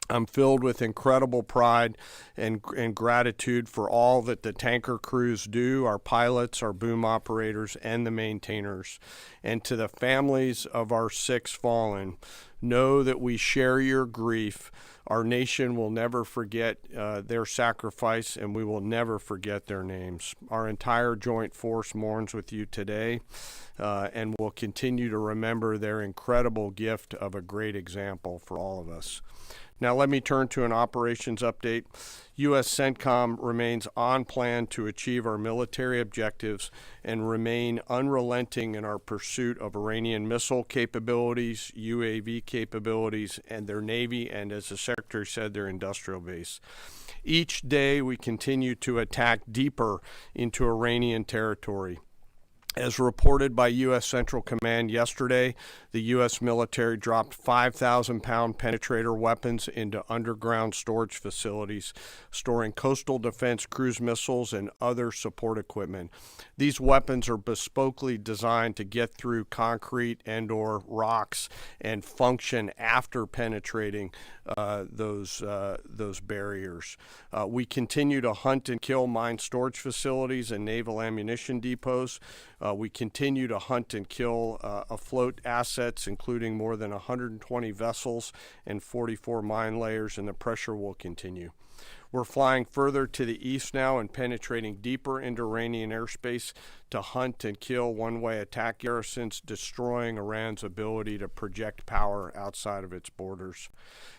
I'm filled with incredible pride and gratitude for all that the tanker crews do, our pilots, our boom operators, and the maintainers. And to the families of our 6 fallen, know that we share your grief. Our nation will never forget their sacrifice, and we will never forget their names. Our entire joint force mourns with you today, and will continue to remember their incredible gift of a great example for all of us. Now let me turn to an operations update. U.S. CENTCOM remains on plan to achieve our military objectives and remain unrelenting in our pursuit of Iranian missile capabilities, UAV capabilities, and their Navy, and as the Secretary said, their industrial base. Each day we continue to attack deeper into Iranian territory. As reported by U.S. Central Command yesterday, the U.S. military dropped 5,000-pound penetrator weapons into underground storage facilities, storing coastal defense cruise missiles and other support equipment. These weapons are bespokely designed to get through concrete and/or rocks and function after penetrating those barriers. We continue to hunt and kill mine storage facilities and naval ammunition depots. We continue to hunt and kill afloat assets, including more than 120 vessels and 44 mine layers, and the pressure will continue. We're flying further to the east now and penetrating deeper into Iranian airspace to hunt and kill one-way attack garrisons, destroying Iran's ability to project power outside of its borders.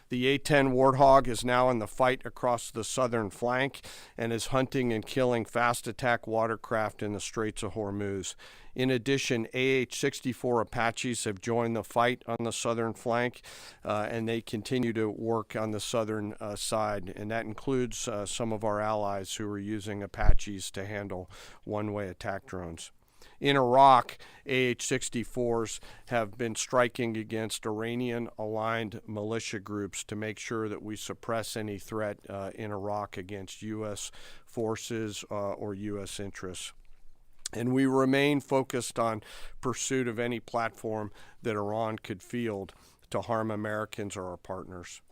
The A-10 Warthog is now in the fight across the southern flank and is hunting and killing fast attack watercraft in the Straits of Hormuz. In addition, AH-64 Apaches have joined the fight on the southern flank, and they continue to work on the southern side, and that includes some of our allies who are using Apaches to handle one-way attack drones. In Iraq, AH-64s have been striking against Iranian-aligned militia groups to make sure that we suppress any threat in Iraq against U.S. forces or U.S. interests. And we remain focused on pursuit of any platform that Iran could field to harm Americans or our partners.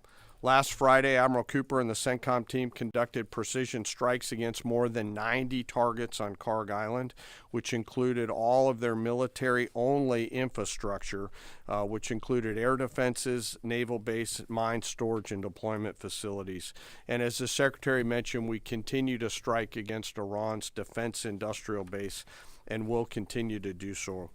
Last Friday, Admiral Cooper and the CENTCOM team conducted precision strikes against more than 90 targets on Karg Island, which included all of their military-only infrastructure, which included air defenses, naval base, mine storage, and deployment facilities. And as the Secretary mentioned, we continue to strike against Iran's defense industrial base and will continue to do so.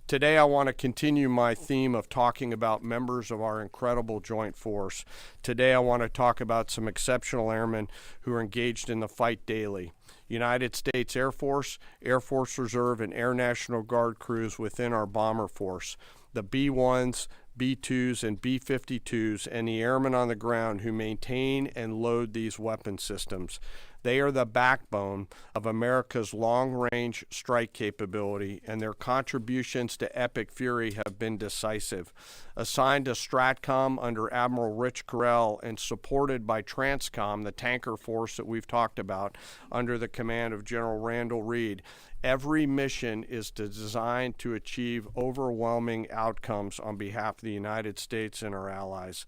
Today, I want to continue my theme of talking about members of our incredible joint force. Today, I want to talk about some exceptional airmen who are engaged in the fight daily. United States Air Force, Air Force Reserve, and Air National Guard crews within our bomber force, the B-1s, B-2s, and B-52s, and the airmen on the ground who maintain and load these weapon systems. They are the backbone of America's long-range strike capability, and their contributions to Epic Fury have been decisive. Assigned to STRATCOM under Admiral Rich Carell and supported by TRANSCOM, the tanker force that we've talked about, under the command of General Randall Reed, every mission is designed to achieve overwhelming outcomes on behalf of the United States and our allies.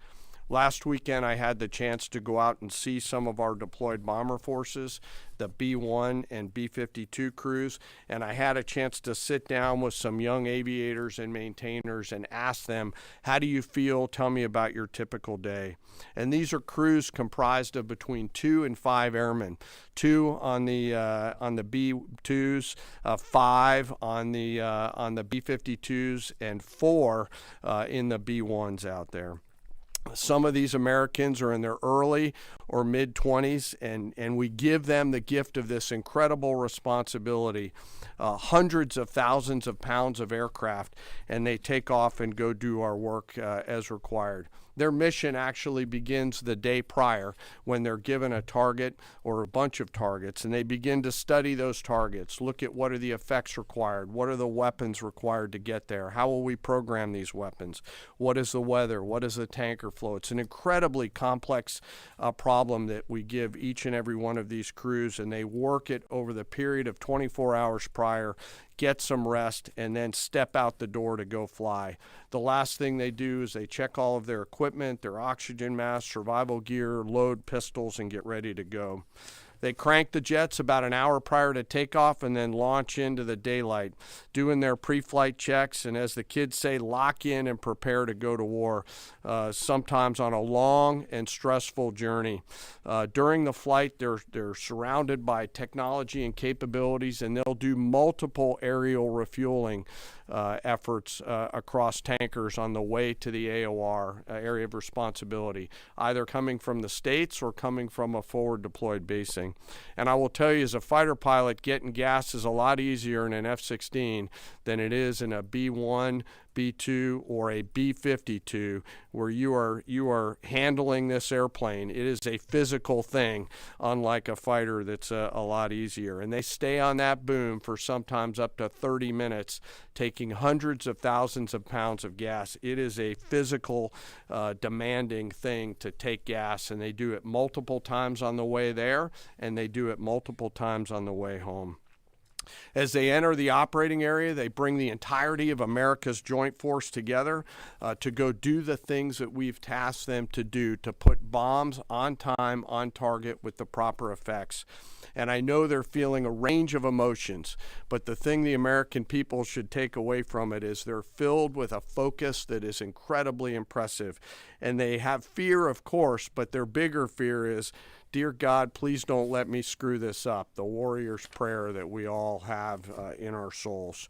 Last weekend, I had the chance to go out and see some of our deployed bomber forces, the B-1 and B-52 crews, and I had a chance to sit down with some young aviators and maintainers and ask them, how do you feel? Tell me about your typical day. And these are crews comprised of between 2 and 5 airmen, 2 on the B-2s, 5 on the B-52s, and 4 in the B-1s out there. Some of these Americans are in their early or mid-20s, and we give them the gift of this incredible responsibility, hundreds of thousands of pounds of aircraft, and they take off and go do our work as required. Their mission actually begins the day prior when they're given a target or a bunch of targets, and they begin to study those targets, look at what are the effects required, what are the weapons required to get there, how will we program these weapons, what is the weather, what is the tanker flow. It's an incredibly complex problem that we give each and every one of these crews, and they work it over the period of 24 hours prior, get some rest, and then step out the door to go fly. The last thing they do is they check all of their equipment, their oxygen mask, survival gear, load pistols, and get ready to go. They crank the jets about an hour prior to takeoff and then launch into the daylight, doing their pre-flight checks, and as the kids say, lock in and prepare to go to war, sometimes on a long and stressful journey. During the flight, they're surrounded by technology and capabilities, and they'll do multiple aerial refueling efforts across tankers on the way to the AOR, area of responsibility, either coming from the States or coming from a forward deployed basing. And I will tell you, as a fighter pilot, getting gas is a lot easier in an F-16 than it is in a B-1, B-2, or a B-52, where you are handling this airplane. It is a physical thing, unlike a fighter that's a lot easier. And they stay on that boom for sometimes up to 30 minutes, taking hundreds of thousands of pounds of gas. It is a physical, demanding thing to take gas, and they do it multiple times on the way there, and they do it multiple times on the way home. As they enter the operating area, they bring the entirety of America's joint force together to go do the things that we've tasked them to do, to put bombs on time, on target, with the proper effects. And I know they're feeling a range of emotions, but the thing the American people should take away from it is they're filled with a focus that is incredibly impressive. And they have fear, of course, but their bigger fear is, dear God, please don't let me screw this up, the warrior's prayer that we all have in our souls.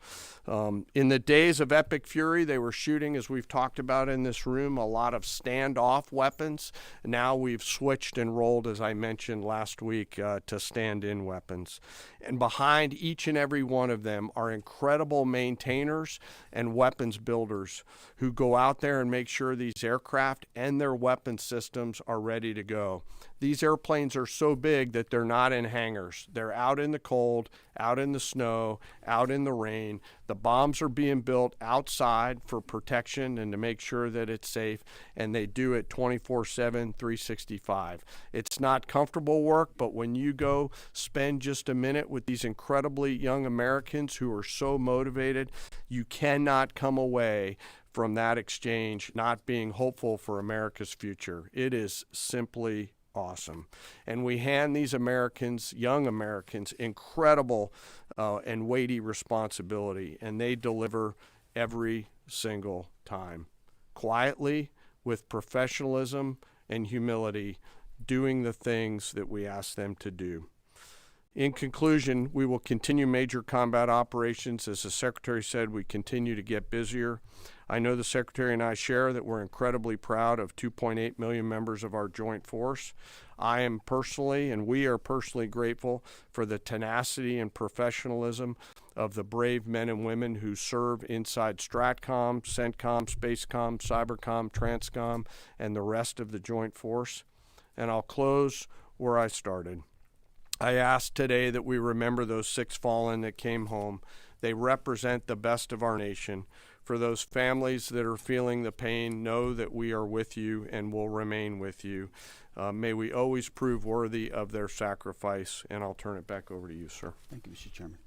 In the days of Epic Fury, they were shooting, as we've talked about in this room, a lot of standoff weapons. Now we've switched and rolled, as I mentioned last week, to stand-in weapons. And behind each and every one of them are incredible maintainers and weapons builders who go out there and make sure these aircraft and their weapon systems are ready to go. These airplanes airplanes are so big that they're not in hangars. They're out in the cold, out in the snow, out in the rain. The bombs are being built outside for protection and to make sure that it's safe, and they do it 24/7, 365. It's not comfortable work, but when you go spend just a minute with these incredibly young Americans who are so motivated, you cannot come away from that exchange not being hopeful for America's future. It is simply awesome. And we hand these Americans, young Americans, incredible and weighty responsibility, and they deliver every single time. Quietly, with professionalism and humility, doing the things that we ask them to do. In conclusion, we will continue major combat operations. As the Secretary said, we continue to get busier. I know the Secretary and I share that we're incredibly proud of 2.8 million members of our joint force. I am personally, and we are personally grateful for the tenacity and professionalism of the brave men and women who serve inside STRATCOM, CENTCOM, SPACECOM, CYBERCOM, TRANSCOM, and the rest of the joint force. And I'll close where I started. I ask today that we remember those 6 fallen that came home. They represent the best of our nation. For those families that are feeling the pain, know that we are with you and will remain with you. May we always prove worthy of their sacrifice. And I'll turn it back over to you, sir. Thank you, Mr. Chairman.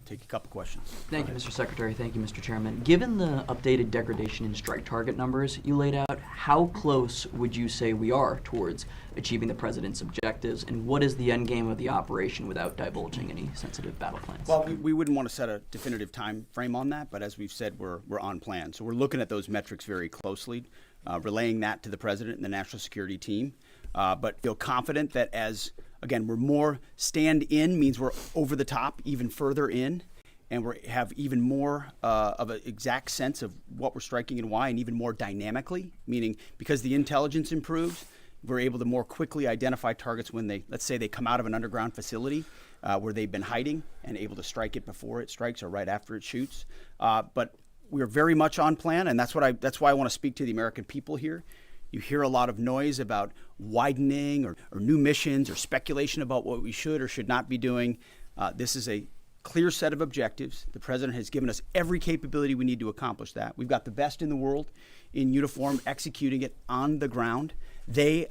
Take a couple questions. Thank you, Mr. Secretary. Thank you, Mr. Chairman. Given the updated degradation in strike target numbers you laid out, how close would you say we are towards achieving the President's objectives, and what is the end game of the operation without divulging any sensitive battle plans? Well, we wouldn't want to set a definitive time frame on that, but as we've said, we're on plan. So we're looking at those metrics very closely, relaying that to the President and the National Security Team, but feel confident that as again, we're more stand in means we're over the top, even further in, and we have even more of an exact sense of what we're striking and why, and even more dynamically, meaning because the intelligence improves, we're able to more quickly identify targets when they, let's say they come out of an underground facility where they've been hiding and able to strike it before it strikes or right after it shoots. But we're very much on plan, and that's why I want to speak to the American people here. You hear a lot of noise about widening or new missions or speculation about what we should or should not be doing. This is a clear set of objectives. The President has given us every capability we need to accomplish that. We've got the best in the world in uniform executing it on the ground. They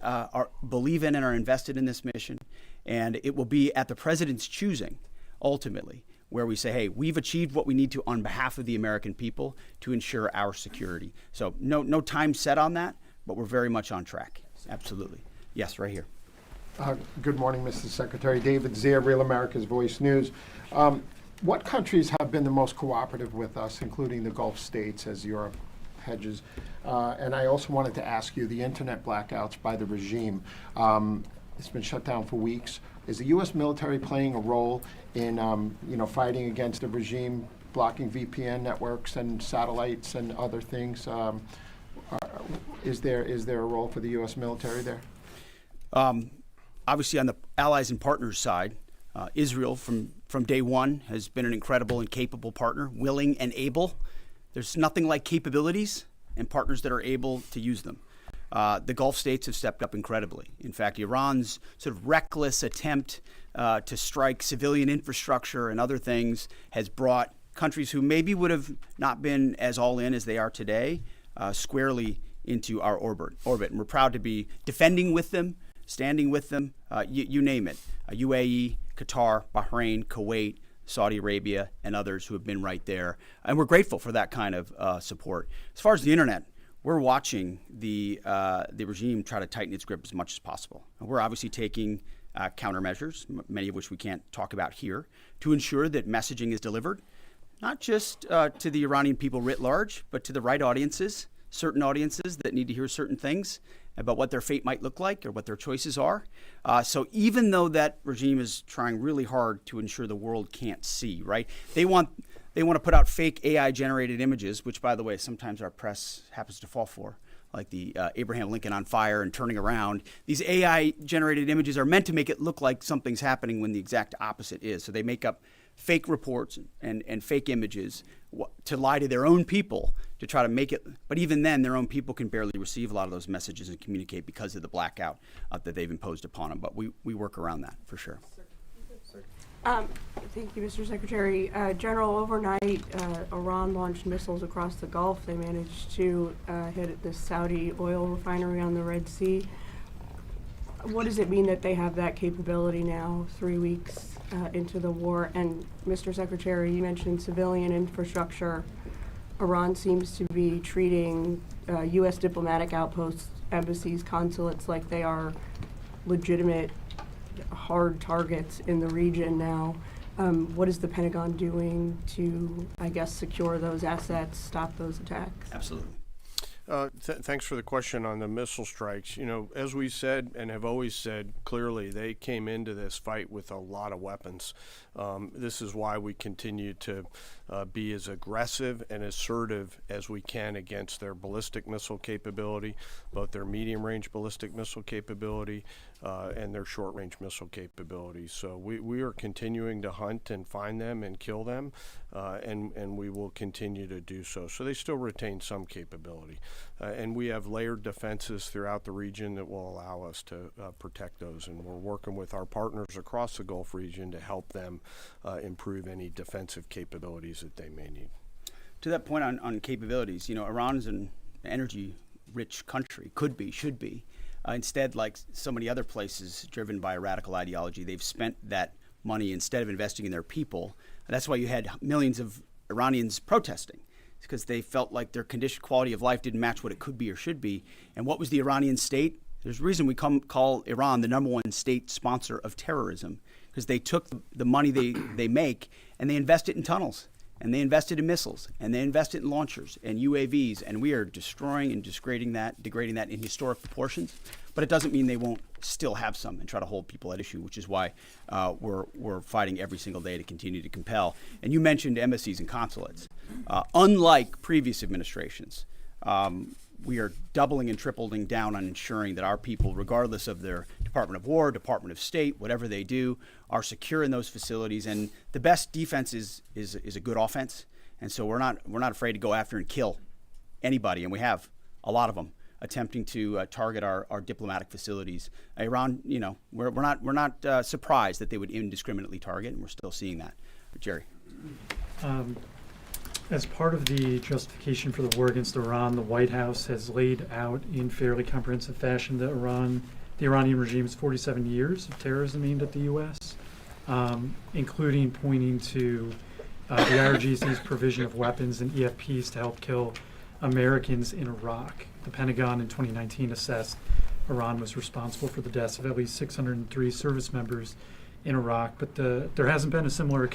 believe in and are invested in this mission, and it will be at the President's choosing, ultimately, where we say, hey, we've achieved what we need to on behalf of the American people to ensure our security. So no time set on that, but we're very much on track. Absolutely. Yes, right here. Good morning, Mr. Secretary. David Zier, Real America's Voice News. What countries have been the most cooperative with us, including the Gulf states, as Europe hedges? And I also wanted to ask you, the internet blackouts by the regime, it's been shut down for weeks. Is the U.S. military playing a role in fighting against the regime, blocking VPN networks and satellites and other things? Is there a role for the U.S. military there? Obviously, on the allies and partners side, Israel from day one has been an incredible and capable partner, willing and able. There's nothing like capabilities and partners that are able to use them. The Gulf states have stepped up incredibly. In fact, Iran's sort of reckless attempt to strike civilian infrastructure and other things has brought countries who maybe would have not been as all in as they are today squarely into our orbit. And we're proud to be defending with them, standing with them, you name it. UAE, Qatar, Bahrain, Kuwait, Saudi Arabia, and others who have been right there. And we're grateful for that kind of support. As far as the internet, we're watching the regime try to tighten its grip as much as possible. And we're obviously taking countermeasures, many of which we can't talk about here, to ensure that messaging is delivered, not just to the Iranian people writ large, but to the right audiences, certain audiences that need to hear certain things about what their fate might look like or what their choices are. So even though that regime is trying really hard to ensure the world can't see, right? They want to put out fake AI-generated images, which, by the way, sometimes our press happens to fall for, like the Abraham Lincoln on fire and turning around. These AI-generated images are meant to make it look like something's happening when the exact opposite is. So they make up fake reports and fake images to lie to their own people to try to make it. But even then, their own people can barely receive a lot of those messages and communicate because of the blackout that they've imposed upon them. But we work around that for sure. Thank you, Mr. Secretary. General, overnight, Iran launched missiles across the Gulf. They managed to hit the Saudi oil refinery on the Red Sea. What does it mean that they have that capability now, 3 weeks into the war? And Mr. Secretary, you mentioned civilian infrastructure. Iran seems to be treating U.S. diplomatic outposts, embassies, consulates like they are legitimate hard targets in the region now. What is the Pentagon doing to, I guess, secure those assets, stop those attacks? Absolutely. Thanks for the question on the missile strikes. You know, as we said and have always said clearly, they came into this fight with a lot of weapons. This is why we continue to be as aggressive and assertive as we can against their ballistic missile capability, both their medium-range ballistic missile capability and their short-range missile capability. So we are continuing to hunt and find them and kill them, and we will continue to do so. So they still retain some capability. And we have layered defenses throughout the region that will allow us to protect those. And we're working with our partners across the Gulf region to help them improve any defensive capabilities that they may need. To that point on capabilities, you know, Iran is an energy-rich country, could be, should be. Instead, like so many other places driven by a radical ideology, they've spent that money instead of investing in their people. And that's why you had millions of Iranians protesting. It's because they felt like their quality of life didn't match what it could be or should be. And what was the Iranian state? There's a reason we call Iran the #1 state sponsor of terrorism, because they took the money they make and they invest it in tunnels, and they invested in missiles, and they invested in launchers and UAVs, and we are destroying and degrading that in historic proportions. But it doesn't mean they won't still have some and try to hold people at issue, which is why we're fighting every single day to continue to compel. And you mentioned embassies and consulates. Unlike previous administrations, we are doubling and tripling down on ensuring that our people, regardless of their Department of War, Department of State, whatever they do, are secure in those facilities. And the best defense is a good offense. And so we're not afraid to go after and kill anybody, and we have a lot of them attempting to target our diplomatic facilities. Iran, you know, we're not surprised that they would indiscriminately target, and we're still seeing that. Jerry. As part of the justification for the war against Iran, the White House has laid out in fairly comprehensive fashion that the Iranian regime's 47 years of terrorism aimed at the U.S., including pointing to the IRGC's provision of weapons and EFPs to help kill Americans in Iraq. The Pentagon in 2019 assessed Iran was responsible for the deaths of at least 603 service members in Iraq, but there hasn't been a similar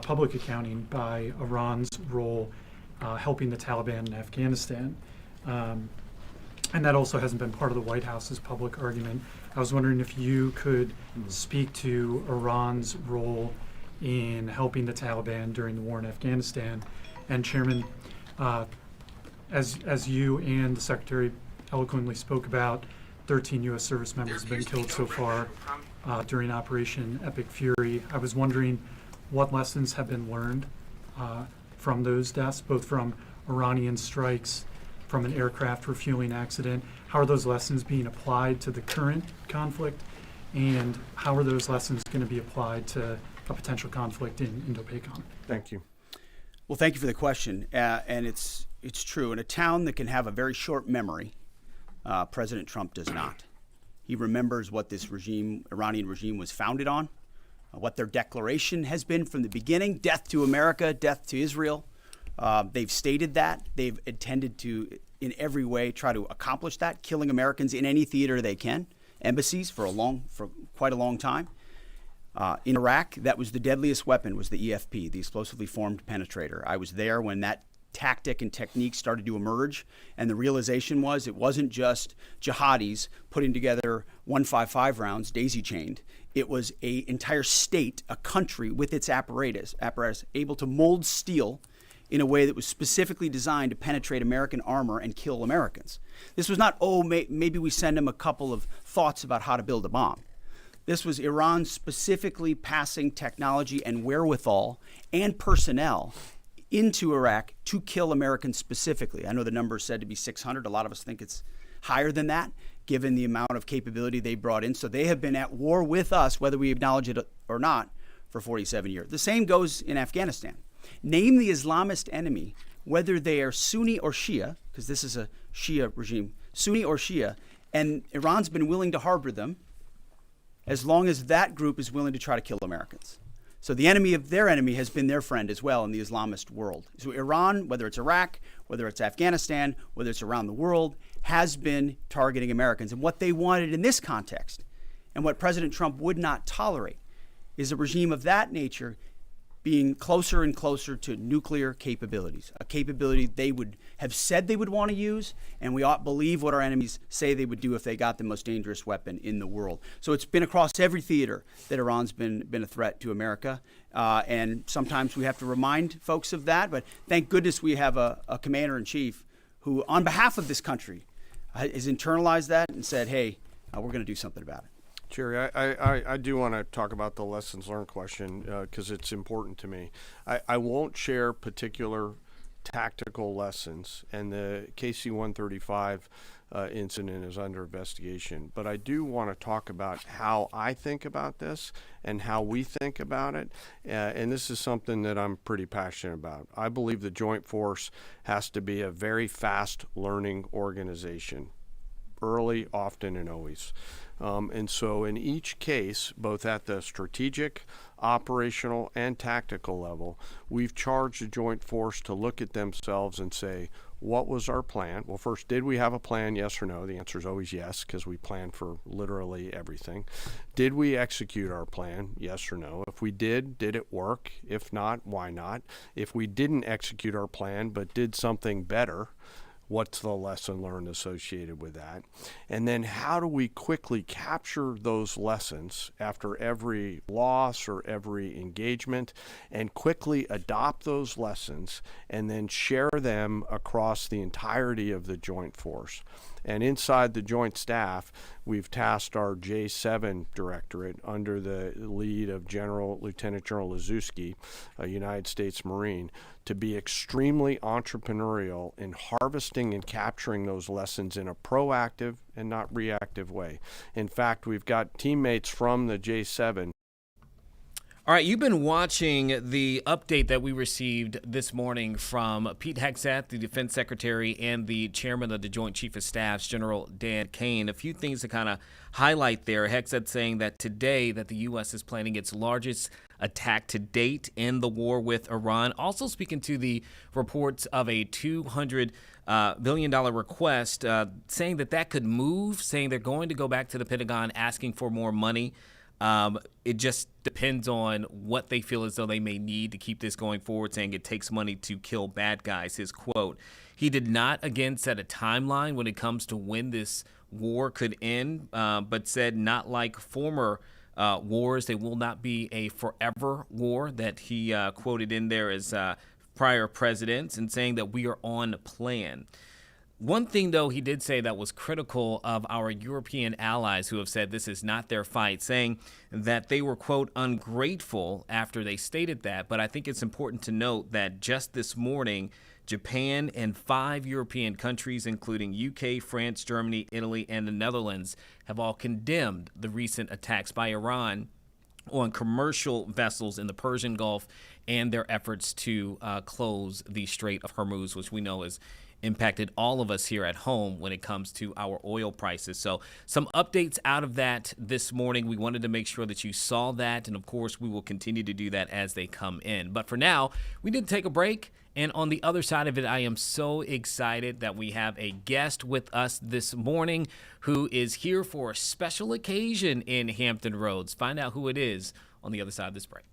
public accounting by Iran's role helping the Taliban in Afghanistan. And that also hasn't been part of the White House's public argument. I was wondering if you could speak to Iran's role in helping the Taliban during the war in Afghanistan. And Chairman, as you and the Secretary eloquently spoke about, 13 U.S. service members have been killed so far during Operation Epic Fury. I was wondering what lessons have been learned from those deaths, both from Iranian strikes, from an aircraft refueling accident. How are those lessons being applied to the current conflict, and how are those lessons going to be applied to a potential conflict in Indo-PACOM? Thank you. Well, thank you for the question. And it's true. In a town that can have a very short memory, President Trump does not. He remembers what this Iranian regime was founded on, what their declaration has been from the beginning: death to America, death to Israel. They've stated that. They've intended to, in every way, try to accomplish that, killing Americans in any theater they can, embassies for quite a long time. In Iraq, that was the deadliest weapon, was the EFP, the explosively formed penetrator. I was there when that tactic and technique started to emerge, and the realization was it wasn't just jihadis putting together 155 rounds daisy-chained. It was an entire state, a country with its apparatus able to mold steel in a way that was specifically designed to penetrate American armor and kill Americans. This was not, maybe we send them a couple of thoughts about how to build a bomb. This was Iran specifically passing technology and wherewithal and personnel into Iraq to kill Americans specifically. I know the number is said to be 600. A lot of us think it's higher than that, given the amount of capability they brought in. So they have been at war with us, whether we acknowledge it or not, for 47 years. The same goes in Afghanistan. Name the Islamist enemy, whether they are Sunni or Shia, because this is a Shia regime, Sunni or Shia, and Iran's been willing to harbor them as long as that group is willing to try to kill Americans. So the enemy of their enemy has been their friend as well in the Islamist world. So Iran, whether it's Iraq, whether it's Afghanistan, whether it's around the world, has been targeting Americans. And what they wanted in this context, and what President Trump would not tolerate, is a regime of that nature being closer and closer to nuclear capabilities, a capability they would have said they would want to use, and we ought to believe what our enemies say they would do if they got the most dangerous weapon in the world. So it's been across every theater that Iran's been a threat to America, and sometimes we have to remind folks of that, but thank goodness we have a commander-in-chief who, on behalf of this country, has internalized that and said, hey, we're going to do something about it. Jerry, I do want to talk about the lessons learned question because it's important to me. I won't share particular tactical lessons, and the KC-135 incident is under investigation. But I do want to talk about how I think about this and how we think about it. And this is something that I'm pretty passionate about. I believe the Joint Force has to be a very fast learning organization, early, often, and always. And so in each case, both at the strategic, operational, and tactical level, we've charged the Joint Force to look at themselves and say, what was our plan? Well, first, did we have a plan, yes or no? The answer is always yes, because we plan for literally everything. Did we execute our plan, yes or no? If we did it work? If not, why not? If we didn't execute our plan but did something better, what's the lesson learned associated with that? And then how do we quickly capture those lessons after every loss or every engagement and quickly adopt those lessons and then share them across the entirety of the Joint Force? And inside the Joint Staff, we've tasked our J7 Directorate under the lead of Lieutenant General Lazewski, a United States Marine, to be extremely entrepreneurial in harvesting and capturing those lessons in a proactive and not reactive way. In fact, we've got teammates from the J7. All right, you've been watching the update that we received this morning from Pete Hegseth, the Defense Secretary, and the Chairman of the Joint Chief of Staff, General Dan Caine. A few things to kind of highlight there. Hegseth saying that today that the U.S. is planning its largest attack to date in the war with Iran. Also speaking to the reports of a $200 billion request, saying that could move, saying they're going to go back to the Pentagon asking for more money. It just depends on what they feel as though they may need to keep this going forward, saying it takes money to kill bad guys, his quote. He did not, again, set a timeline when it comes to when this war could end, but said not like former wars, they will not be a forever war that he quoted in there as prior presidents, and saying that we are on plan. One thing, though, he did say that was critical of our European allies who have said this is not their fight, saying that they were, quote, ungrateful after they stated that. But I think it's important to note that just this morning, Japan and 5 European countries, including UK, France, Germany, Italy, and the Netherlands, have all condemned the recent attacks by Iran on commercial vessels in the Persian Gulf and their efforts to close the Strait of Hormuz, which we know is impacted all of us here at home when it comes to our oil prices. So some updates out of that this morning. We wanted to make sure that you saw that, and of course we will continue to do that as they come in. But for now, we did take a break, and on the other side of it, I am so excited that we have a guest with us this morning who is here for a special occasion in Hampton Roads. Find out who it is on the other side of this break.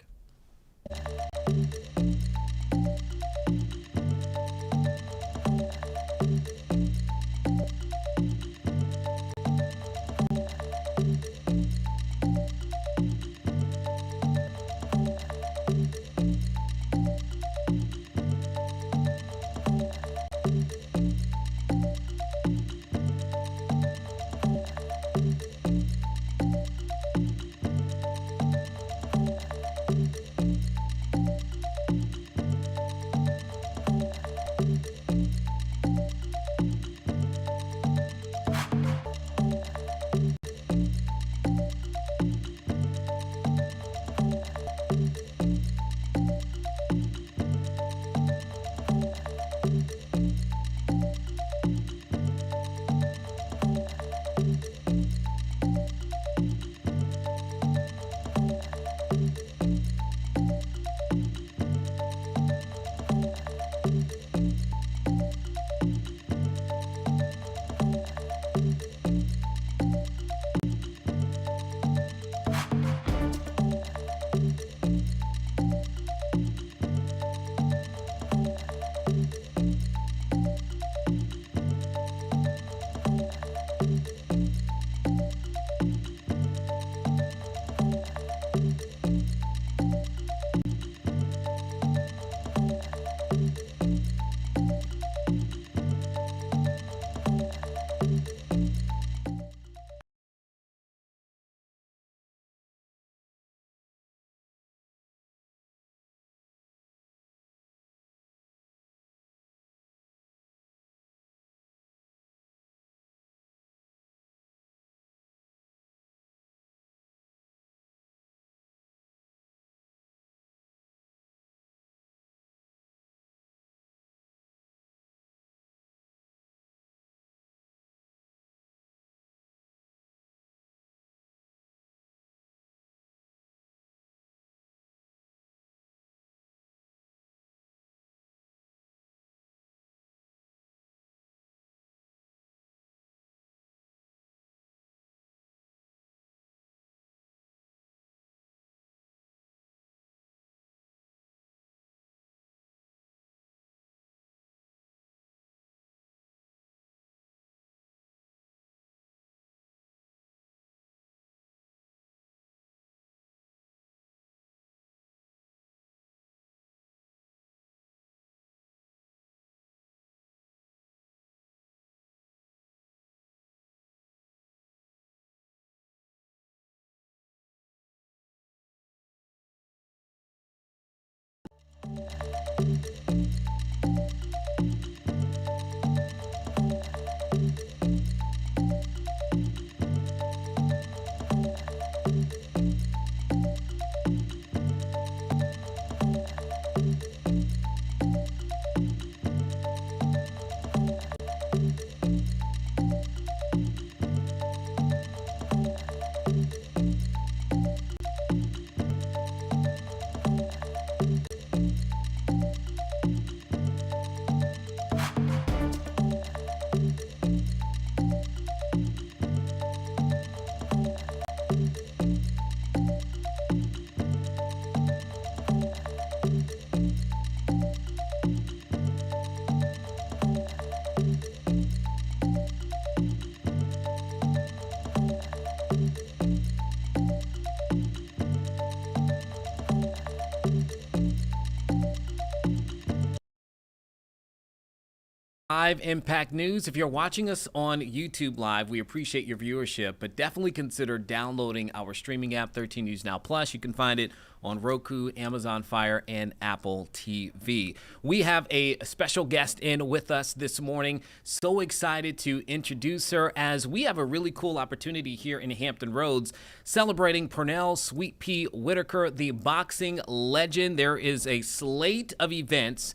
Live Impact News. If you're watching us on YouTube Live, we appreciate your viewership, but definitely consider downloading our streaming app, 13 News Now Plus. You can find it on Roku, Amazon Fire, and Apple TV. We have a special guest in with us this morning. So excited to introduce her, as we have a really cool opportunity here in Hampton Roads celebrating Pernell Sweet Pea Whitaker, the boxing legend. There is a slate of events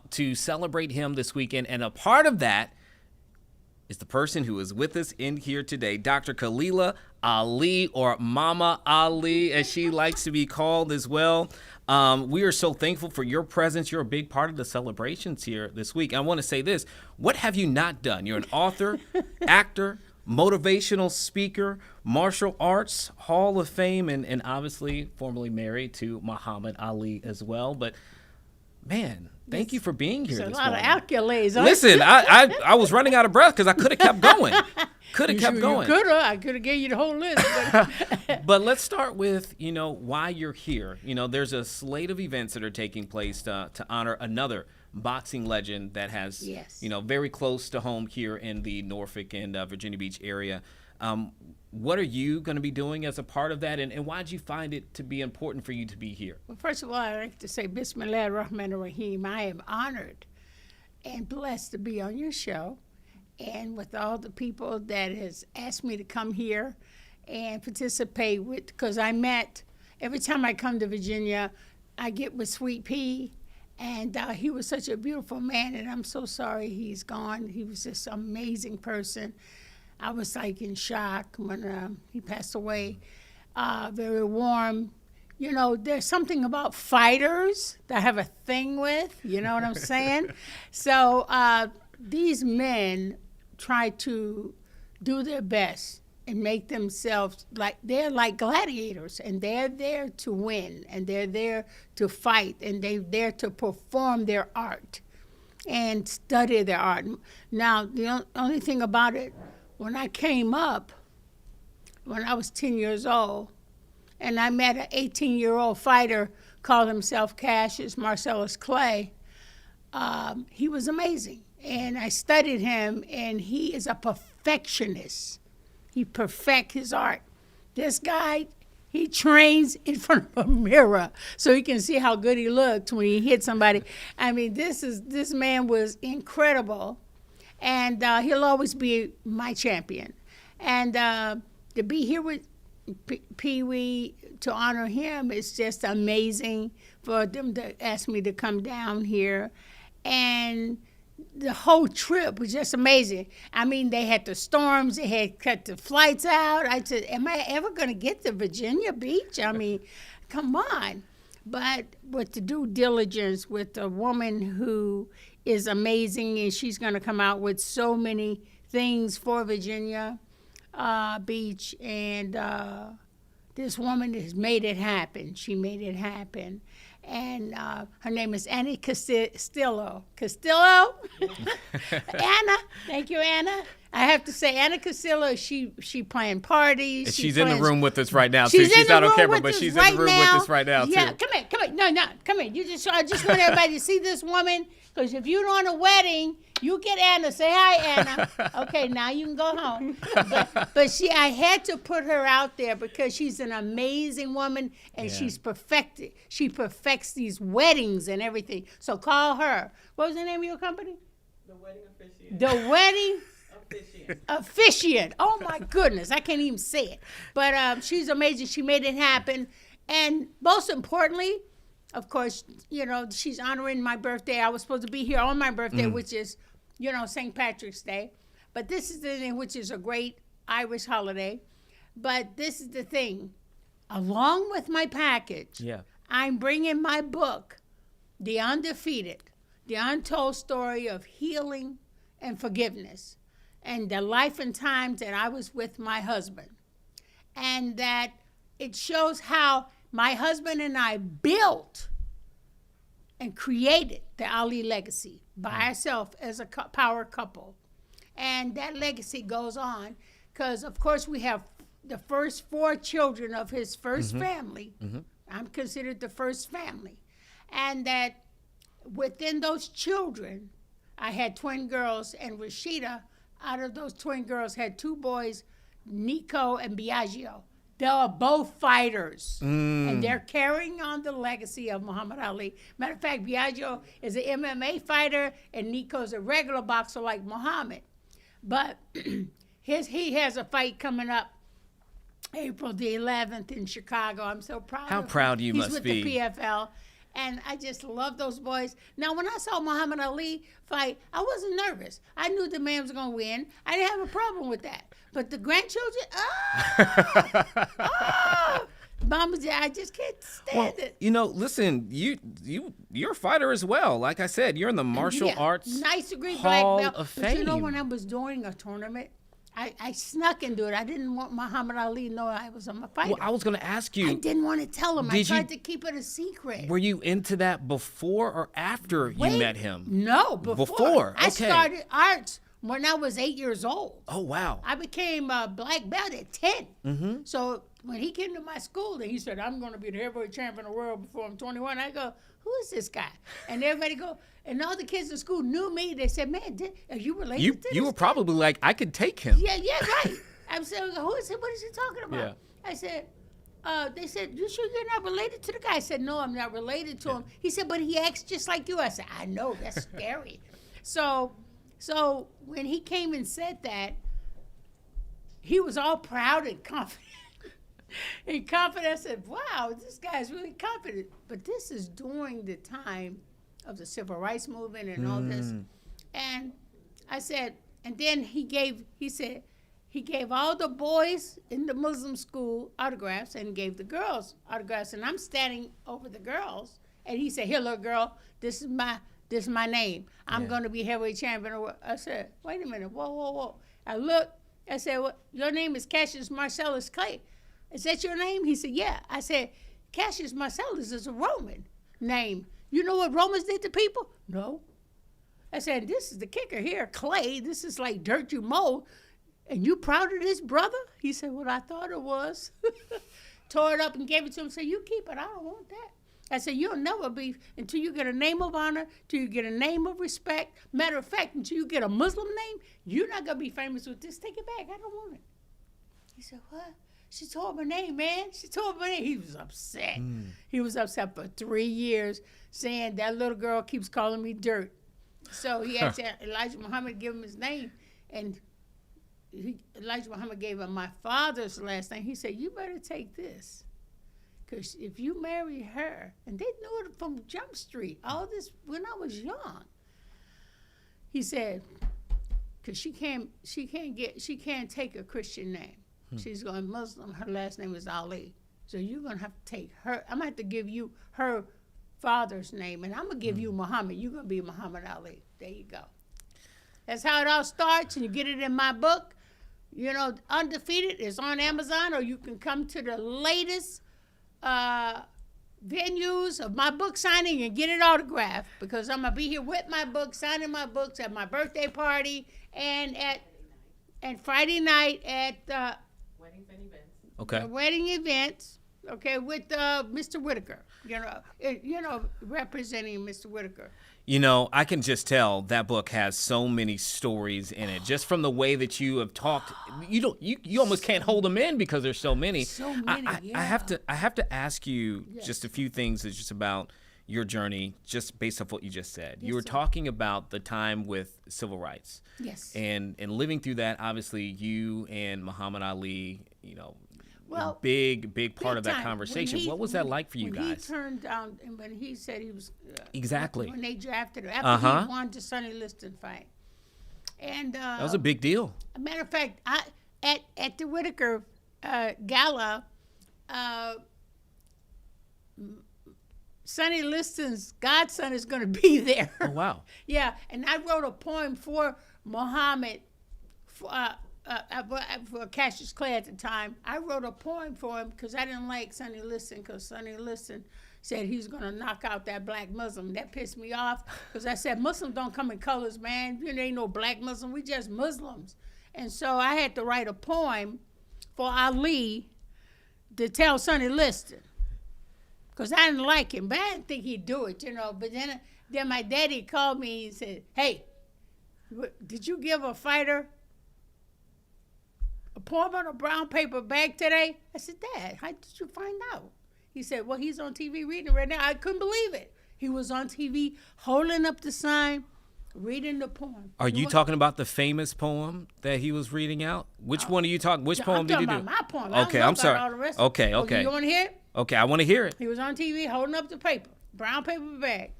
to celebrate him this weekend, and a part of that is the person who is with us in here today, Dr. Khalila Ali, or Mama Ali, as she likes to be called as well. We are so thankful for your presence. You're a big part of the celebrations here this week. I want to say this: what have you not done? You're an author, actor, motivational speaker, martial arts Hall of Fame, and obviously formerly married to Muhammad Ali as well. But man, thank you for being here. There's this a lot morning. of accolades. Listen, I was running out of breath because I could have kept going. Could have kept going. I could have gave you the whole list. But But let's start with, why you're here. There's a slate of events that are taking place to honor another boxing legend that has, Yes. very close to home here in the Norfolk and Virginia Beach area. What are you going to be doing as a part of that, and why did you find it to be important for you to be here? Well, first of all, I'd like to say Bismillah ar-Rahman ar-Rahim. I am honored and blessed to be on your show, and with all the people that has asked me to come here and participate with, because every time I come to Virginia, I get with Sweet Pea, and he was such a beautiful man, and I'm so sorry he's gone. He was just an amazing person. I was like in shock when he passed away. Very warm. There's something about fighters that I have a thing with, you know what I'm saying? So these men try to do their best and make themselves they're like gladiators, and they're there to win, and they're there to fight, and they're there to perform their art and study their art. Now, the only thing about it, when I came up, when I was 10 years old, and I met an 18-year-old fighter called himself Cassius Marcellus Clay, he was amazing. And I studied him, and he is a perfectionist. He perfects his art. This guy, he trains in front of a mirror so he can see how good he looked when he hit somebody. I mean, this man was incredible. And he'll always be my champion. And to be here with Pee Wee to honor him is just amazing, for them to ask me to come down here. And the whole trip was just amazing. I mean, they had the storms, they had cut the flights out. I said, am I ever going to get to Virginia Beach? I mean, come on. But with the due diligence, with a woman who is amazing, and she's going to come out with so many things for Virginia Beach, and this woman has made it happen. She made it happen. And her name is Annie Castillo. Castillo? Anna. Thank you, Anna. I have to say, Anna Castillo, she planned parties. And she's in the room with us right now, too. She's She's not on room camera, with but us she's right in the room now. with us right now, Yeah, too. come here. No, come here. I just want everybody to see this woman. Because if you don't want a wedding, you get Anna. Say hi, Anna. Okay, now you can go home. But I had to put her out there because she's an amazing woman and she's perfected. She perfects these weddings and everything. So call her. What was the name of your company? The Wedding Officiant. The Wedding Officiant. Oh my goodness, I can't even say it. But she's amazing. She made it happen. And most importantly, of course, you know, she's honoring my birthday. I was supposed to be here on my birthday, which is, you know, St. Patrick's Day. But this is the thing, which is a great Irish holiday. But this is the thing. Along with my package, I'm bringing my book, The Undefeated, The Untold Story of Healing and Forgiveness, and the life and times that I was with my husband. And that it shows how my husband and I built and created the Ali legacy by ourselves as a power couple. And that legacy goes on because, of course, we have the first 4 children of his first family. I'm considered the first family. And that within those children, I had twin girls, and Rashida, out of those twin girls, had 2 boys, Nico and Biagio. They are both fighters, and they're carrying on the legacy of Muhammad Ali. Matter of fact, Biagio is an MMA fighter, and Nico's a regular boxer like Muhammad. But he has a fight coming up April the 11th in Chicago. I'm so proud of him. How proud you must be. He's with the PFL. And I just love those boys. Now, when I saw Muhammad Ali fight, I wasn't nervous. I knew the man was going to win. I didn't have a problem with that. But the grandchildren, Mama, I just can't stand it. You know, listen, you're a fighter as well. Like I said, you're in the martial arts nice degree Hall black belt. of But you know, Fame. when I was doing a tournament, I snuck into it. I didn't want Muhammad Ali to know I was a fighter. Well, I was going to ask you. I didn't want to tell him. I Did tried to keep it a secret. Were you into that before or after you met him? No, before. Before, I okay. started arts when I was 8 years old. Oh, wow. I became a black belt at 10. So when he came to my school, and he said, I'm going to be the heavyweight champion of the world before I'm 21, I go, who is this guy? And everybody go, and all the kids in school knew me. They said, man, are you related to this You were guy? probably like, I could take him. Yeah, right. I said, who is it? What is he talking about? Yeah. I said, they said, you sure you're not related to the guy? I said, no, I'm not related to him. He said, but he acts just like you. I said, I know, that's scary. So when he came and said that, he was all proud and confident. And confident, I said, wow, this guy's really confident. But this is during the time of the civil rights movement and all this. And I said, and then he gave all the boys in the Muslim school autographs and gave the girls autographs. And I'm standing over the girls. And he said, here, little girl, this is my name. I'm going to be heavyweight champion. I said, wait a minute, whoa. I looked, I said, well, your name is Cassius Marcellus Clay. Is that your name? He said, yeah. I said, Cassius Marcellus is a Roman name. You know what Romans did to people? No. I said, this is the kicker here, Clay. This is like dirt you mold. And you proud of this, brother? He said, well, I thought it was. Tore it up and gave it to him. Said, you keep it. I don't want that. I said, you'll never be until you get a name of honor, until you get a name of respect. Matter of fact, until you get a Muslim name, you're not going to be famous with this. Take it back. I don't want it. He said, what? She told my name, man. She told my name. He was upset. He was upset for 3 years, saying that little girl keeps calling me dirt. So he asked Elijah Muhammad to give him his name. And Elijah Muhammad gave him my father's last name. He said, you better take this. Because if you marry her, and they knew it from Jump Street, all this when I was young. He said, because she can't take a Christian name. She's going Muslim. Her last name is Ali. So you're going to have to take her. I'm going to have to give you her father's name, and I'm going to give you Muhammad. You're going to be Muhammad Ali. There you go. That's how it all starts, and you get it in my book. You know, Undefeated is on Amazon, or you can come to the latest venues of my book signing and get it autographed, because I'm going to be here with my book, signing my books at my birthday party and Friday night at Okay. wedding events. okay, with Mr. Whitaker, representing Mr. Whitaker. You know, I can just tell that book has so many stories in it. Just from the way that you have talked, you almost can't hold them in because there's so many. So many, I have to ask you just a few things that's just about your journey, just based off what you just said. You were talking about the time with civil rights. Yes. And living through that, obviously, you and Muhammad Ali, Well, big part of that time. conversation. What was that like for you when guys? He turned down, and when he said he was Exactly. when they drafted him after he won the Sonny Liston fight, and that was a big deal. a matter of fact, at the Whitaker gala, Sonny Liston's godson is going to be there. Oh wow! Yeah, and I wrote a poem for Muhammad. For Cassius Clay at the time, I wrote a poem for him because I didn't like Sonny Liston, because Sonny Liston said he was going to knock out that black Muslim. That pissed me off because I said, Muslims don't come in colors, man. You ain't no black Muslim. We just Muslims. And so I had to write a poem for Ali to tell Sonny Liston because I didn't like him, but I didn't think he'd do it, But then my daddy called me and said, hey, did you give a fighter a poem on a brown paper bag today? I said, Dad, how did you find out? He said, well, he's on TV reading right now. I couldn't believe it. He was on TV holding up the sign, reading the poem. Are you talking about the famous poem that he was reading out? Which one are you talking? Which poem did he do? I'm talking about my poem. Okay, I I'm don't know sorry. about all the rest of Okay, it. okay. You want to hear it? Okay, I want to hear it. He was on TV holding up the paper, brown paper bag.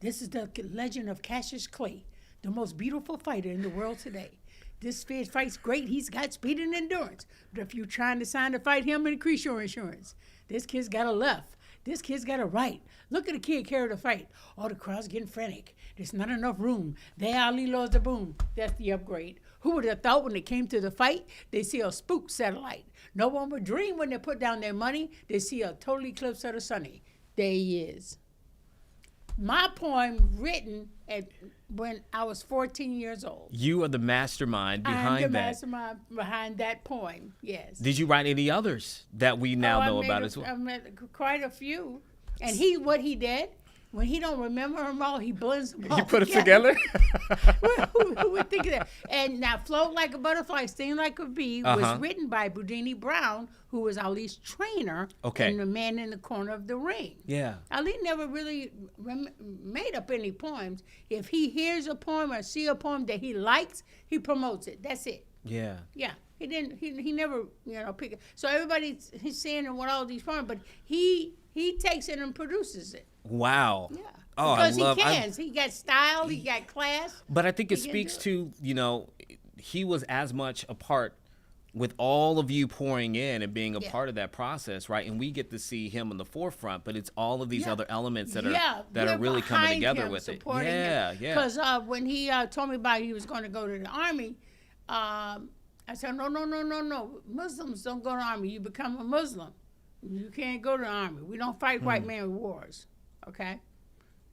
This is the legend of Cassius Clay, the most beautiful fighter in the world today. This fight's great. He's got speed and endurance. But if you're trying to sign to fight him, increase your insurance. This kid's got a left. This kid's got a right. Look at the kid carry the fight. Oh, the crowd's getting frantic. There's not enough room. There Ali lost the boom. That's the upgrade. Who would have thought when it came to the fight, they see a spook satellite? No one would dream when they put down their money, they see a total eclipse of the sunny. There he is. My poem written when I was 14 years old. You are the mastermind behind I'm the that. mastermind behind that poem, yes. Did you write any others that we now know about as well? I made quite a few. And what he did, when he don't remember them all, he blends them all. You put it together? Who would think of that? And now Float Like a Butterfly, Sting Like a Bee was written by Boudini Brown, who was Ali's trainer and the man in the corner of the ring. Yeah. Ali never really made up any poems. If he hears a poem or see a poem that he likes, he promotes it. That's it. Yeah. Yeah. He didn't. He never, pick it. So everybody's saying and what all these poems, but he takes it and produces it. Wow. Yeah. Oh, because I love. he can. He got style. He got class. But I think it speaks to he was as much a part with all of you pouring in and being a part of that process, right? And we get to see him in the forefront, but it's all of these other elements that are really coming together with it. Yeah, yeah. Because when he told me about he was going to go to the army, I said, no. Muslims don't go to the army. You become a Muslim. You can't go to the army. We don't fight white man wars, okay?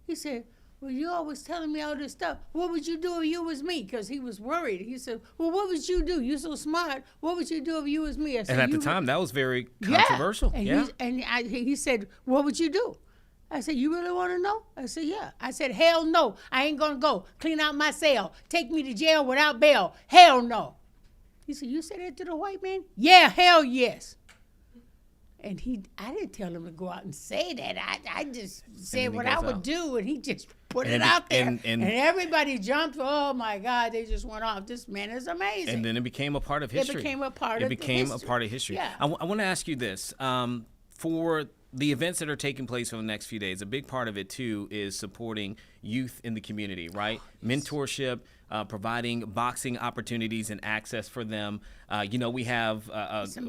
He said, well, you always telling me all this stuff. What would you do if you was me? Because he was worried. He said, well, what would you do? You're so smart. What would you do if you was me? I said, and at the time, that was very controversial. Yeah. He said, what would you do? I said, you really want to know? I said, yeah. I said, hell no. I ain't going to go. Clean out my cell. Take me to jail without bail. Hell no. He said, you said that to the white man? Yeah, hell yes. And I didn't tell him to go out and say that. I just said what I would do, and he just put it out there. And everybody jumped. Oh, my God, they just went off. This man is amazing. And then it became a part of history. It became a part of history. Yeah. I want to ask you this. For the events that are taking place over the next few days, a big part of it, too, is supporting youth in the community, right? Mentorship, providing boxing opportunities and access for them. We have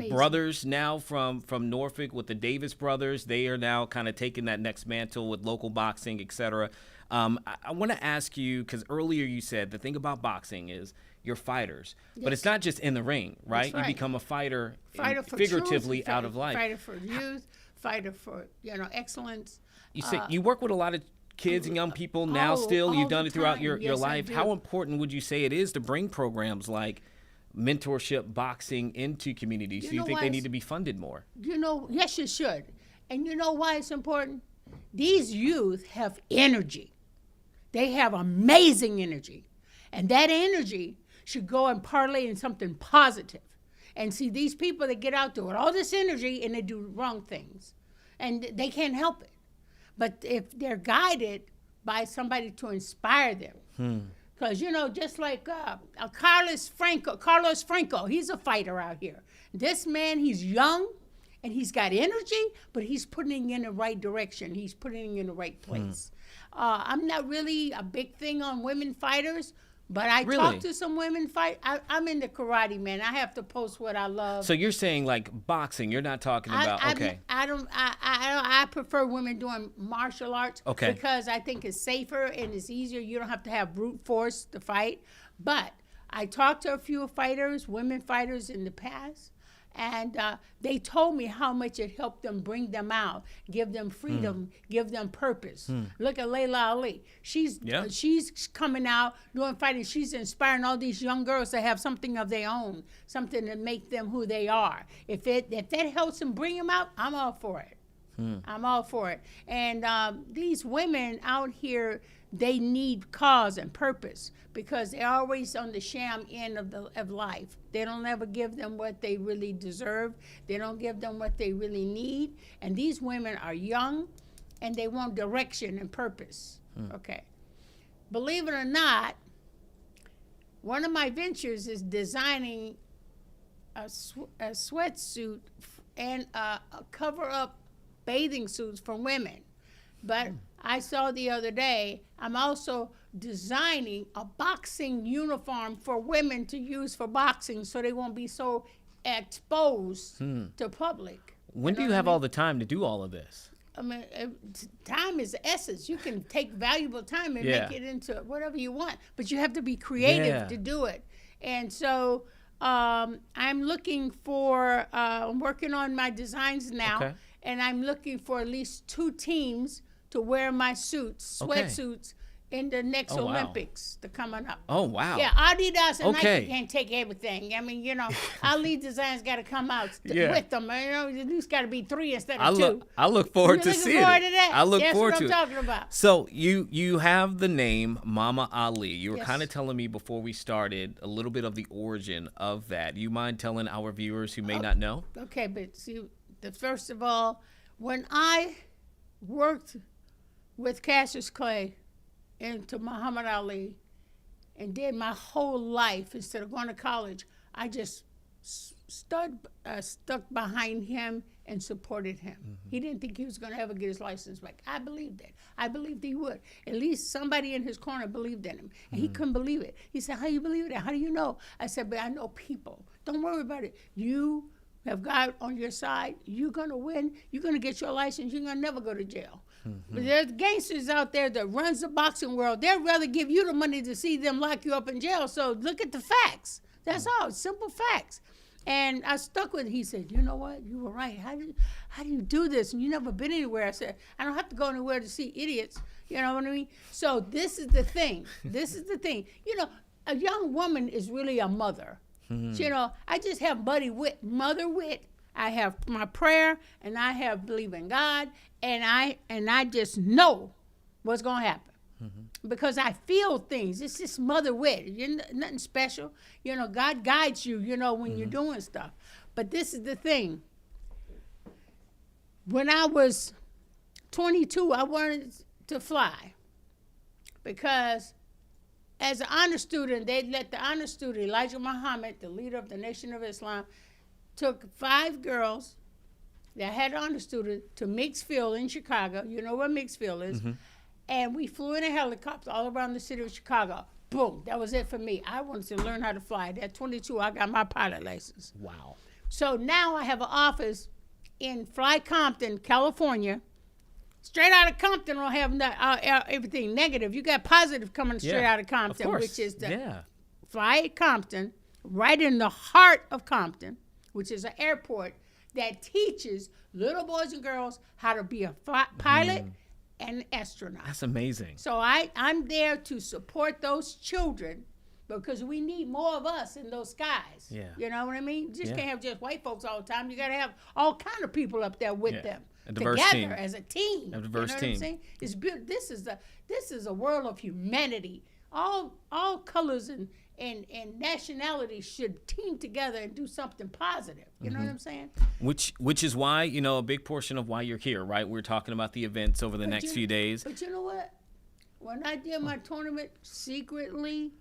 brothers now from Norfolk with the Davis brothers. They are now kind of taking that next mantle with local boxing, et cetera. I want to ask you, because earlier you said the thing about boxing is you're fighters, but it's not just in the ring, right? That's right. You become a fighter for figuratively truth, out of life. Fighter for youth, fighter for excellence. You say you work with a lot of kids and young people now. Still, you've done it throughout your life. How important would you say it is to bring programs like mentorship boxing into communities? Do you think they need to be funded more? Yes, you should. And you know why it's important? These youth have energy. They have amazing energy. And that energy should go and parlay in something positive. And see, these people that get out there with all this energy and they do wrong things. And they can't help it. But if they're guided by somebody to inspire them. Because, just like Carlos Franco, he's a fighter out here. This man, he's young and he's got energy, but he's putting in the right direction. He's putting in the right place. I'm not really a big thing on women fighters, but I talk to some women fight. I'm into karate, man. I have to post what I love. So you're saying like boxing? You're not talking about okay. I prefer women doing martial arts because I think it's safer and it's easier. You don't have to have brute force to fight. But I talked to a few fighters, women fighters in the past, and they told me how much it helped them bring them out, give them freedom, give them purpose. Look at Layla Ali. She's coming out doing fighting. She's inspiring all these young girls to have something of their own, something to make them who they are. If that helps them bring them out, I'm all for it. I'm all for it. And these women out here, they need cause and purpose because they're always on the sham end of life. They don't ever give them what they really deserve. They don't give them what they really need. And these women are young and they want direction and purpose. Okay. Believe it or not, one of my ventures is designing a sweatsuit and a cover-up bathing suits for women. But I saw the other day, I'm also designing a boxing uniform for women to use for boxing so they won't be so exposed to public. When do you have all the time to do all of this? I mean, time is the essence. You can take valuable time and make it into whatever you want, but you have to be creative to do it. And so I'm looking for, I'm working on my designs now, and I'm looking for at least 2 teams to wear my suits, sweatsuits, in the next Olympics that coming up. Oh, wow. Yeah, Adidas and Nike can't take everything. I mean, Ali Design's got to come out with them. There's got to be 3 instead of 2. I look forward to seeing it. I look forward to it. That's what I'm talking about. So you have the name Mama Ali. You were kind of telling me before we started a little bit of the origin of that. You mind telling our viewers who may not know? Okay, but see, first of all, when I worked with Cassius Clay into Muhammad Ali and did my whole life instead of going to college, I just stuck behind him and supported him. He didn't think he was going to ever get his license back. I believed it. I believed he would. At least somebody in his corner believed in him. And he couldn't believe it. He said, how do you believe that? How do you know? I said, but I know people. Don't worry about it. You have God on your side. You're going to win. You're going to get your license. You're going to never go to jail. But there's gangsters out there that runs the boxing world. They'd rather give you the money to see them lock you up in jail. So look at the facts. That's all. Simple facts. And I stuck with it. He said, you know what? You were right. How do you do this? And you never been anywhere. I said, I don't have to go anywhere to see idiots. You know what I mean? So this is the thing. This is the thing. A young woman is really a mother. So, I just have mother wit. I have my prayer, and I have believe in God, and I just know what's going to happen. Because I feel things. It's just mother wit. You're nothing special. God guides you, when you're doing stuff. But this is the thing. When I was 22, I wanted to fly. Because as an honor student, they let the honor student, Elijah Muhammad, the leader of the Nation of Islam, took 5 girls that had honor student to Mixfield in Chicago. You know where Mixfield is. And we flew in a helicopter all around the city of Chicago. Boom. That was it for me. I wanted to learn how to fly. At 22, I got my pilot license. Wow. So now I have an office in Fly Compton, California. Straight out of Compton don't have everything negative. You got positive coming straight out of Compton, which is the Fly Compton, right in the heart of Compton, which is an airport that teaches little boys and girls how to be a pilot and astronaut. That's amazing. So I'm there to support those children because we need more of us in those skies. Yeah. You know what I mean? You just Yeah. can't have just white folks all the time. You got to have all kind of people up there with Yeah. them. A diverse together team. as a team. A diverse you know team. What I'm saying? It's beautiful. This is a world of humanity. All colors and nationalities should team together and do something positive. You know what I'm saying? Which is why, a big portion of why you're here, right? We're talking about the events over the next few days. But you know what? When I did my tournament secretly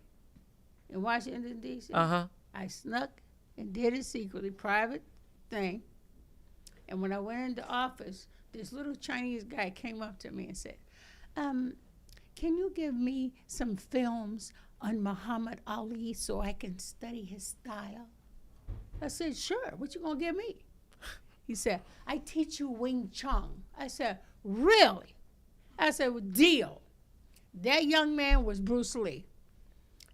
in Washington, D.C., I snuck and did it secretly, private thing. And when I went into office, this little Chinese guy came up to me and said, can you give me some films on Muhammad Ali so I can study his style? I said, sure. What you gonna give me? He said, I teach you Wing Chun. I said, really? I said, well, deal. That young man was Bruce Lee.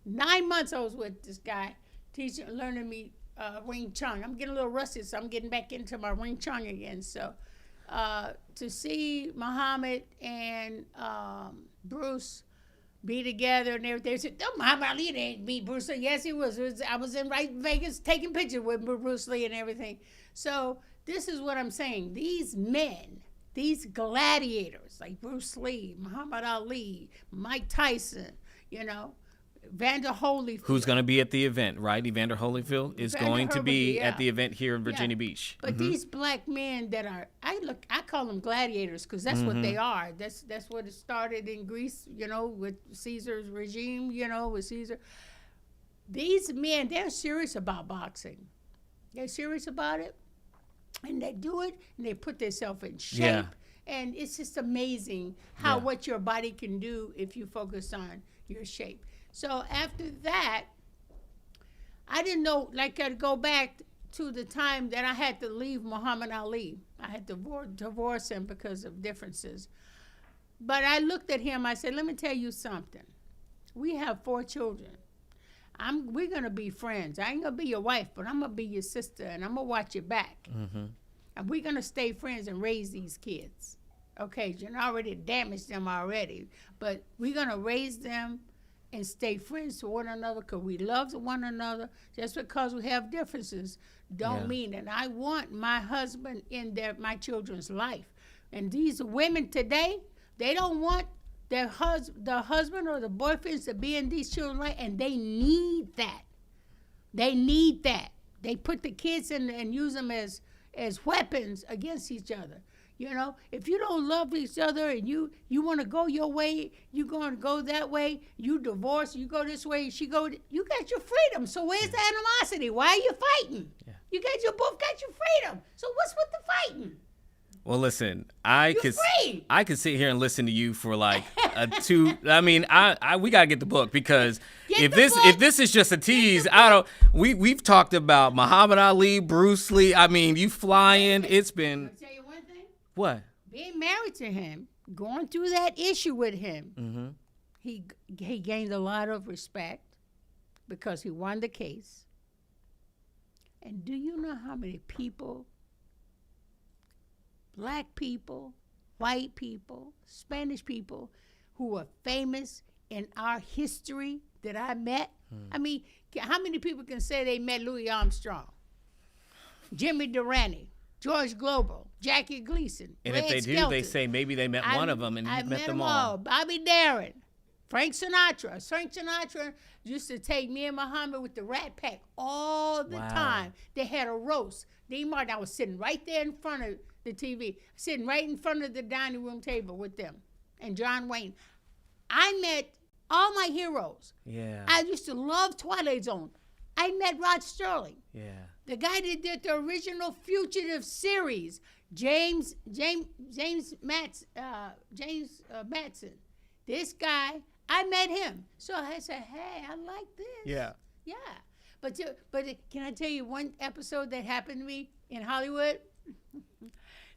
9 months I was with this guy, learning me Wing Chun. I'm getting a little rusty, so I'm getting back into my Wing Chun again. So to see Muhammad and Bruce be together and everything, they said, no, Muhammad Ali didn't beat Bruce Lee. Yes, he was. I was in Vegas taking pictures with Bruce Lee and everything. So this is what I'm saying. These men, these gladiators like Bruce Lee, Muhammad Ali, Mike Tyson, Evander Holyfield. Who's going to be at the event, right? Evander Holyfield is going to be yeah. at the event here in Virginia Beach. But these black men that are, I call them gladiators because that's what they are. That's what it started in Greece, with Caesar's regime, with Caesar. These men, they're serious about boxing. They're serious about it, and they do it, and they put themselves in shape. Yeah. And it's just amazing how what your body can do if you focus on your shape. So after that, I didn't know, I'd go back to the time that I had to leave Muhammad Ali. I had to divorce him because of differences. But I looked at him, I said, let me tell you something. We have 4 children. We're going to be friends. I ain't going to be your wife, but I'm going to be your sister, and I'm going to watch your back. And we're going to stay friends and raise these kids. Okay, you already damaged them already, but we're going to raise them and stay friends to one another because we love one another. Just because we have differences don't mean that I want my husband in my children's life. And these women today, they don't want the husband or the boyfriends to be in these children's life, and they need that. They need that. They put the kids in and use them as weapons against each other. If you don't love each other and you want to go your way, you're going to go that way, you divorce, you go this way, you got your freedom. So where's the animosity? Why are you fighting? Yeah. You both got your freedom. So what's with the fighting? Well, listen, I could sit here and listen to you for like two. I mean, we gotta get the book because if this is just a tease, we've talked about Muhammad Ali, Bruce Lee. I mean, you flying. It's been. I'll tell you one thing. What? Being married to him, going through that issue with him, he gained a lot of respect because he won the case. And do you know how many people? Black people, white people, Spanish people who are famous in our history that I met. I mean, how many people can say they met Louis Armstrong, Jimmy Durante, George Global, Jackie Gleason, And Red if they do, Skelton. they say maybe they met one of them and you met them all. Bobby Darin, Frank Sinatra. Frank Sinatra used to take me and Muhammad with the Rat Pack all the time. They had a roast. Dean Martin, I was sitting right there in front of the TV, sitting right in front of the dining room table with them, and John Wayne. I met all my heroes. Yeah. I used to love Twilight Zone. I met Rod Sterling. Yeah. The guy that did the original Fugitive series, James Matson. This guy, I met him. So I said, hey, I like this. Yeah. Yeah. But can I tell you one episode that happened to me in Hollywood?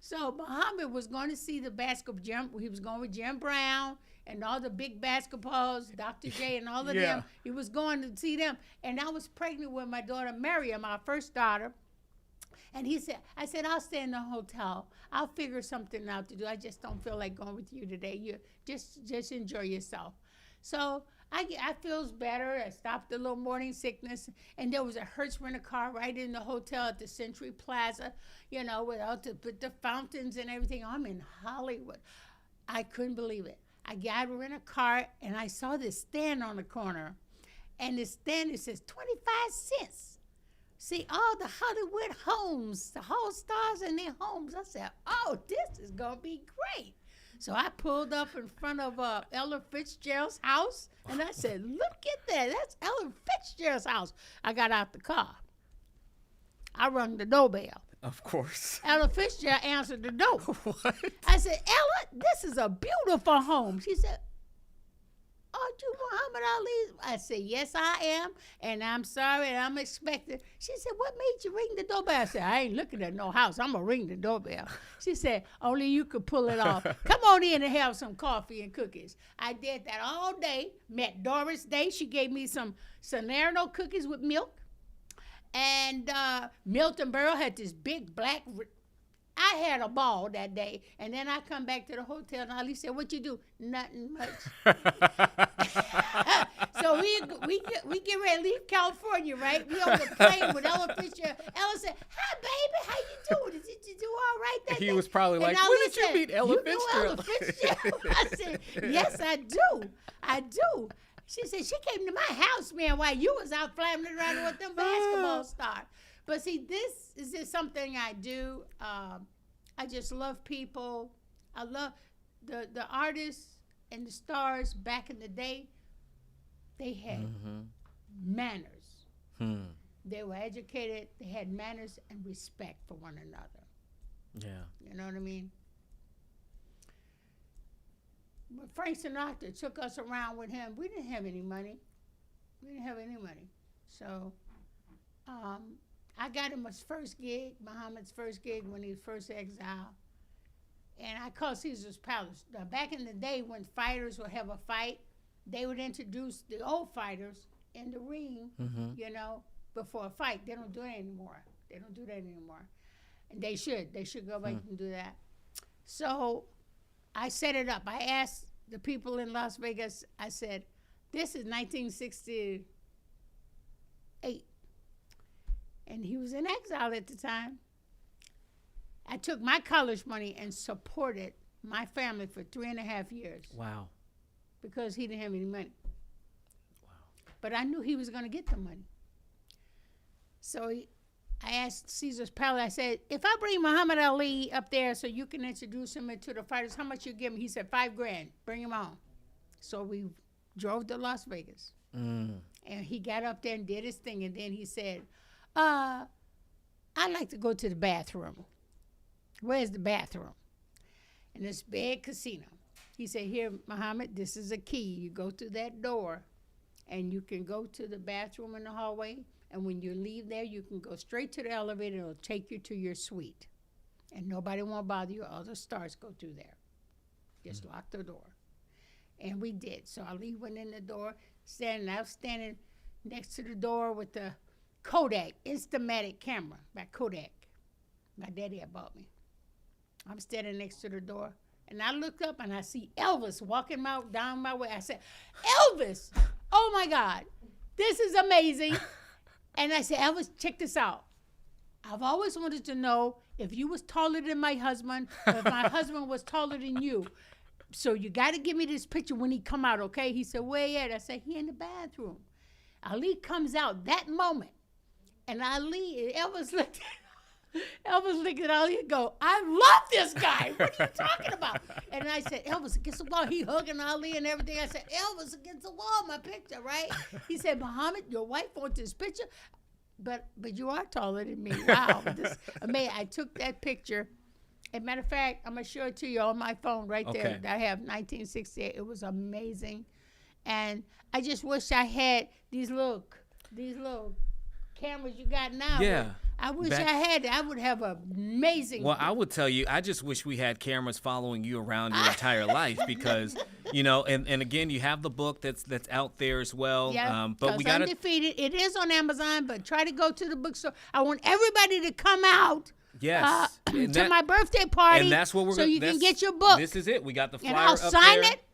So Muhammad was going to see the basketball. He was going with Jim Brown and all the big basketballs, Dr. J and all of them. He was going to see them. And I was pregnant with my daughter, Miriam, our first daughter. And I said, I'll stay in the hotel. I'll figure something out to do. I just don't feel like going with you today. You just enjoy yourself. So I feels better. I stopped a little morning sickness, and there was a Hertz rent-a-car right in the hotel at the Century Plaza, you know, with the fountains and everything. I'm in Hollywood. I couldn't believe it. I got to rent a car, and I saw this stand on the corner, and the stand, it says 25 cents. See, all the Hollywood homes, the whole stars in their homes. I said, oh, this is going to be great. So I pulled up in front of Ella Fitzgerald's house, and I said, look at that. That's Ella Fitzgerald's house. I got out the car. I rung the doorbell. Of course. Ella Fitzgerald answered the door. What? I said, Ella, this is a beautiful home. She said, aren't you Muhammad Ali? I said, yes, I am, and I'm sorry, and I'm expecting. She said, what made you ring the doorbell? I said, I ain't looking at no house. I'm going to ring the doorbell. She said, only you could pull it off. Come on in and have some coffee and cookies. I did that all day. Met Doris Day. She gave me some Salerno cookies with milk. And Milton Berle had this big black... I had a ball that day, and then I come back to the hotel, and Ali said, what you do? Nothing much. So we get ready to leave California, right? We on the plane with Ella Fitzgerald. Ella said, hi, baby, how you doing? Did you do all right that day? He was probably like, when did you meet Ella Fitzgerald? I said, yes, I do. I do. She said, she came to my house, man, while you was out flying around with them basketball stars. But see, this is just something I do. I just love people. I love the artists and the stars back in the day. They had manners. They were educated. They had manners and respect for one another. Yeah. You know what I mean? When Frank Sinatra took us around with him, we didn't have any money. We didn't have any money. So I got him his first gig, Muhammad's first gig when he was first exiled. And I called Caesar's Palace. Now, back in the day when fighters would have a fight, they would introduce the old fighters in the ring, you know, before a fight. They don't do it anymore. They don't do that anymore. And they should. They should go back and do that. So I set it up. I asked the people in Las Vegas, I said, this is 1968. And he was in exile at the time. I took my college money and supported my family for 3.5 years. Wow. Because he didn't have any money. Wow. But I knew he was going to get the money. So I asked Caesar's Palace, I said, if I bring Muhammad Ali up there so you can introduce him to the fighters, how much you give him? He said, $5,000. Bring him on. So we drove to Las Vegas. And he got up there and did his thing. And then he said, I'd like to go to the bathroom. Where's the bathroom? In this big casino. He said, here, Muhammad, this is a key. You go through that door, and you can go to the bathroom in the hallway, and when you leave there, you can go straight to the elevator. It'll take you to your suite. And nobody won't bother you. All the stars go through there. Just lock the door. And we did. So Ali went in the door, I was standing next to the door with the Kodak, Instamatic camera by Kodak. My daddy had bought me. I'm standing next to the door, and I look up, and I see Elvis walking down my way. I said, Elvis! Oh, my God. This is amazing. And I said, Elvis, check this out. I've always wanted to know if you was taller than my husband, or if my husband was taller than you. So you got to give me this picture when he come out, okay? He said, where you at? I said, he in the bathroom. Ali comes out that moment. And Elvis looked at Ali and go, I love this guy. What are you talking about? And I said, Elvis against the wall. He hugging Ali and everything. I said, Elvis against the wall, my picture, right? He said, Muhammad, your wife wants this picture, but you are taller than me. Wow. I took that picture. As a matter of fact, I'm going to show it to you on my phone right there. I have 1968. It was amazing. And I just wish I had these little cameras you got now. Yeah. I wish I had it. I would have an amazing. Well, I would tell you, I just wish we had cameras following you around your entire life because, you know, and again, you have the book that's out there as well. Yeah, but we got Undefeated. It is on Amazon, but try to go to the bookstore. I want everybody to come out. Yes. To my birthday party. And that's what we're so you can get your book. This is it. We got the flyer and I'll up sign there. it.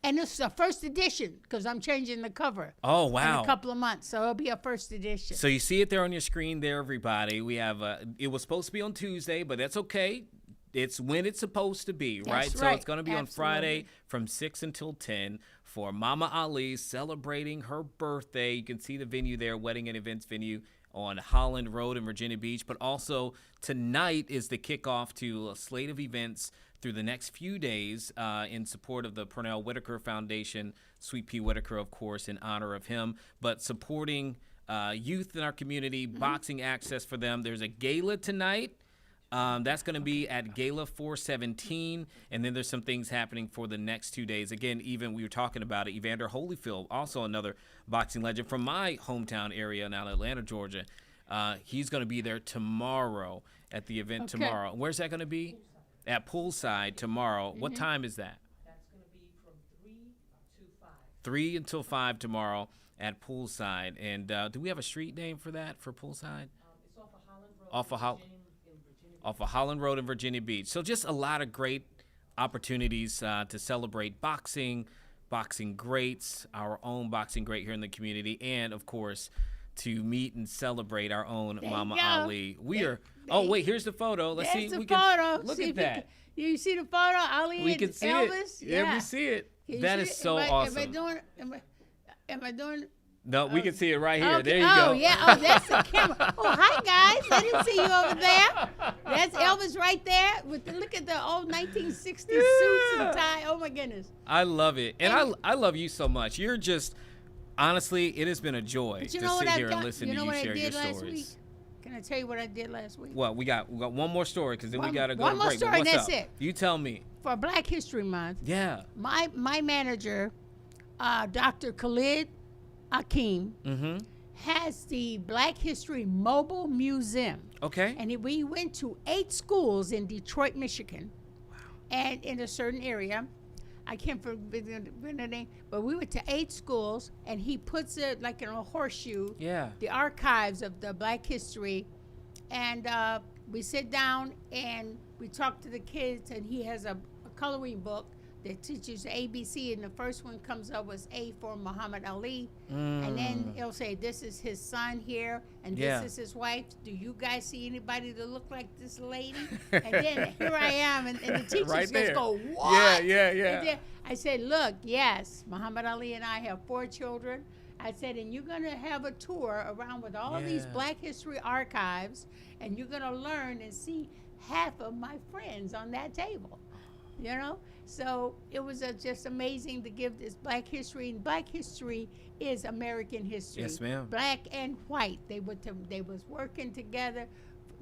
And it's a first edition because I'm changing the cover. Oh, wow. In a couple of months, so it'll be a first edition. So you see it there on your screen there, everybody. We have, it was supposed to be on Tuesday, but that's okay. It's when it's supposed to be, right? That's So right. it's going to be on Absolutely. Friday from 6 until 10 for Mama Ali celebrating her birthday. You can see the venue there, wedding and events venue on Holland Road in Virginia Beach. But also tonight is the kickoff to a slate of events through the next few days in support of the Pernell Whitaker Foundation, Sweet Pea Whitaker, of course, in honor of him, but supporting youth in our community, boxing access for them. There's a gala tonight. That's going to be at Gala 417, and then there's some things happening for the next 2 days. Again, even we were talking about it, Evander Holyfield, also another boxing legend from my hometown area now in Atlanta, Georgia. He's going to be there tomorrow at the event tomorrow. Where's that going to be? At Poolside tomorrow. What time is that? That's going to be from 3 to 5. 3 until 5 tomorrow at Poolside. And do we have a street name for that, for Poolside? It's off of Holland Road. Off of Holland Road in Virginia Beach. So just a lot of great opportunities to celebrate boxing, boxing greats, our own boxing great here in the community, and, of course, to meet and celebrate our own Mama Ali. Oh, wait, here's the photo. Let's see. There's We the photo. can look See at if that. You see the photo, Ali We and can see Elvis? it. Yeah, we see it. Can you That see is it? so Am I awesome. am I doing? No, we can see it right here. Okay. There you go. Oh, yeah. Oh, that's the camera. Oh, hi, guys. I didn't see you over there. That's Elvis right there. Look at the old 1960s suits and tie. Oh, my goodness. I love it. And I love you so much. You're just, honestly, it has been a joy But to you know sit what here I've and done? listen You know to what you I share your did last stories. week? Can I tell you what I did last week? Well, we got one more story because then we One- got to go one to more break. But story, what's that's up? it. You tell me. For Black History Month, Yeah. my manager, Dr. Khalid Akeem, Mm-hmm. has the Black History Mobile Museum. Okay. And we went to 8 schools in Detroit, Michigan. Wow. And in a certain area. I can't remember the name, but we went to 8 schools, and he puts it like in a horseshoe. Yeah. The archives of the Black history. And we sit down, and we talk to the kids, and he has a coloring book that teaches ABC, and the first one comes up was A for Muhammad Ali. And then it'll say, this is his son here, and Yeah. this is his wife. Do you guys see anybody that look like this lady? And then here I am, and the teachers Right just there. go, what? Yeah. And then I said, look, yes, Muhammad Ali and I have 4 children. I said, and you're going to have a tour around with all of these Yeah. Black history archives, and you're going to learn and see half of my friends on that table, you know? So it was just amazing to give this Black history, and Black history is American history. Yes, ma'am. Black and white, they was working together.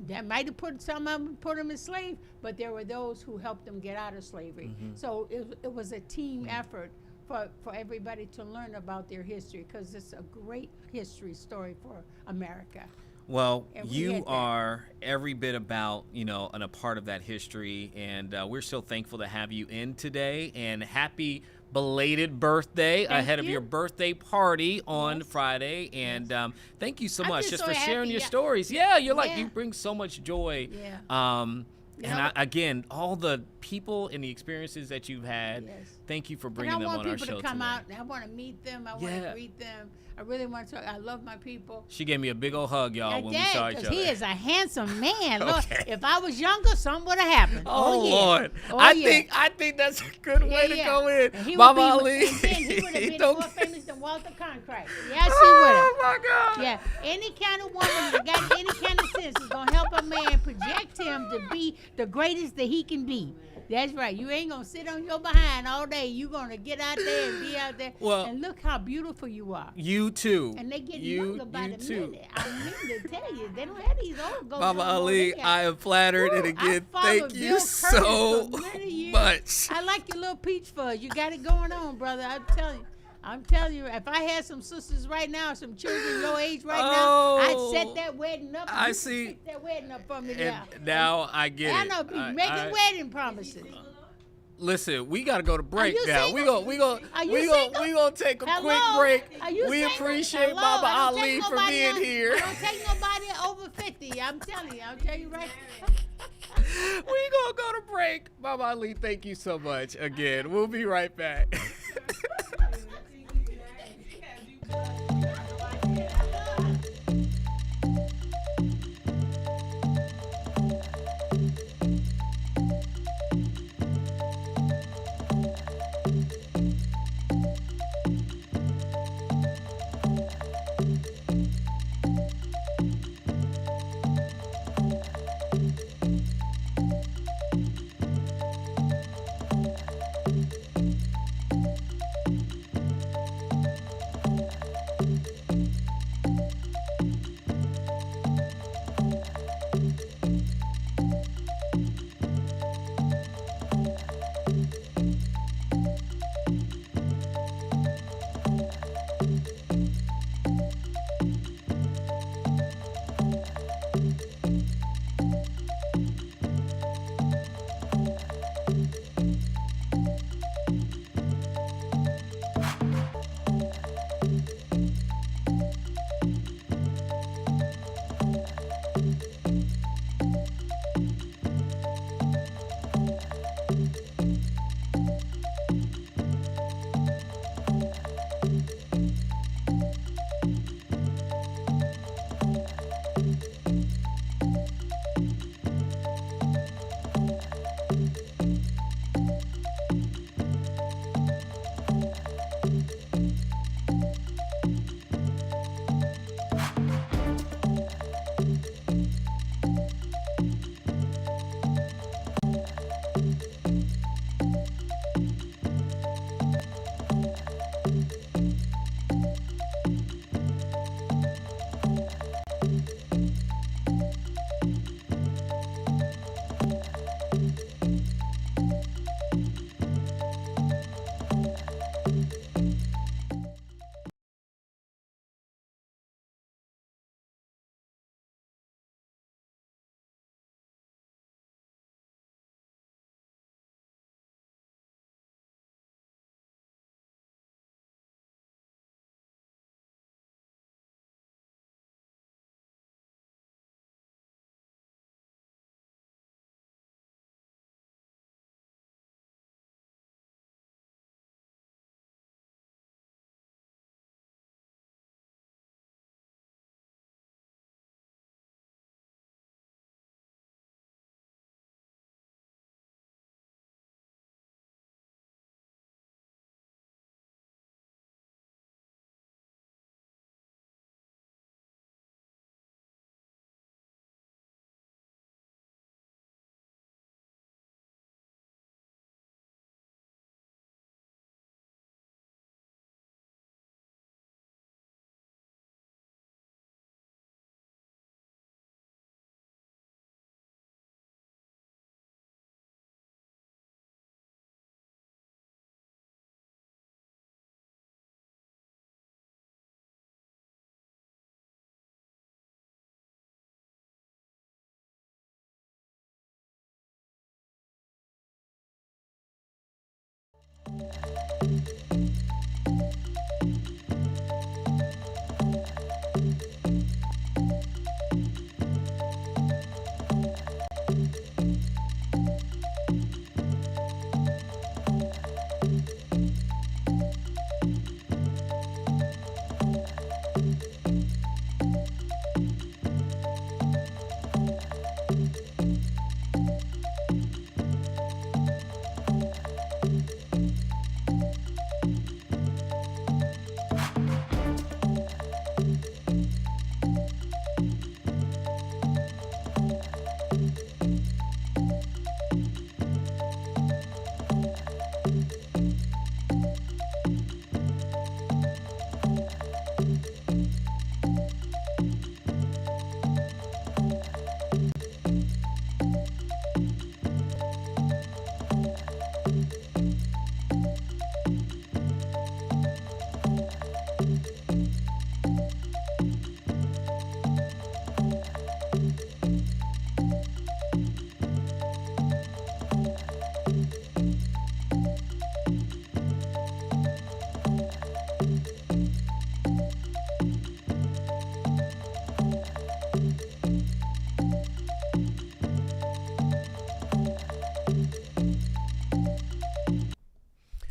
That might have put some of them in slave, but there were those who helped them get out of slavery. Mm-hmm. So it was a team effort for everybody to learn about their history, because it's a great history story for America. Well, And we you had that. are every bit about, and a part of that history, and we're so thankful to have you in today, and happy belated birthday ahead of you. your birthday party on Friday, and thank you so I'm much just just so for sharing happy. your Yeah. stories. Yeah, you're like, Yeah. you bring so much joy. Yeah. And again, all the people and the experiences that you've had, Yes. thank you for And bringing I them want on our people show to come today. out, and I want to meet them. I want to Yeah. greet them. I really want to. I love my people. She gave me a big old hug, y'all, I when did, we saw each 'cause other. he is a handsome man. Look, Okay. if I was younger, something would have happened. Oh, yeah. Lord. Oh, I yeah. think that's a good way to Yeah. go in. And he would Mama be- Ali. And then he would have been Don't- more famous than Walter Cronkite. Yes, he would have. Oh, my God. Yeah, any kind of woman that got any kind of sense is going to help a man project him to be the greatest that he can be. That's right. You ain't going to sit on your behind all day. You're going to get out there and be out there. Well- and look how beautiful you are. You too. And they get you, younger by you the too. minute. I mean to tell you, they don't have these old ghosts. Mama no more. Ali, They got- I am flattered, and Woo, again, I followed thank you Bill Curtis so for many years. much. I like your little peach fuzz. You got it going on, brother. I'm telling you, if I had some sisters right now, some children your age right now, I'd set that wedding up. I You see. Set that wedding up for me And now. now I get I it. know, be I- making I- wedding promises. Listen, we gotta go to break you now. single? We gonna Are you single? we gonna take a Hello? quick break. Are you We single? appreciate Hello? Mama I don't Ali take for nobody being on- here. I don't take nobody over 50. I'm telling you. I'll tell you right. We gonna go to break. Mama Ali, thank you so much. Again, we'll be right back.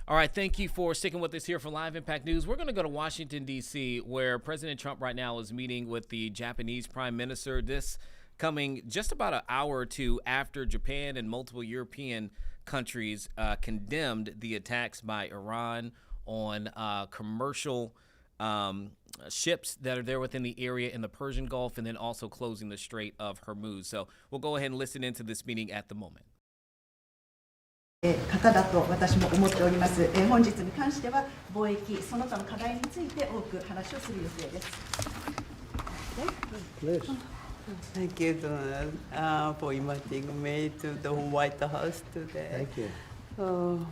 All right, thank you for sticking with us here for Live Impact News. We're going to go to Washington, D.C., where President Trump right now is meeting with the Japanese Prime Minister. This coming just about an hour or two after Japan and multiple European countries condemned the attacks by Iran on commercial ships that are there within the area in the Persian Gulf, and then also closing the Strait of Hormuz. So we'll go ahead and listen into this meeting at the moment. 方だと私も思っております。本日に関しては貿易その他の課題について多く話をする予定です。Thank you for inviting me to the White House today. Thank you. So,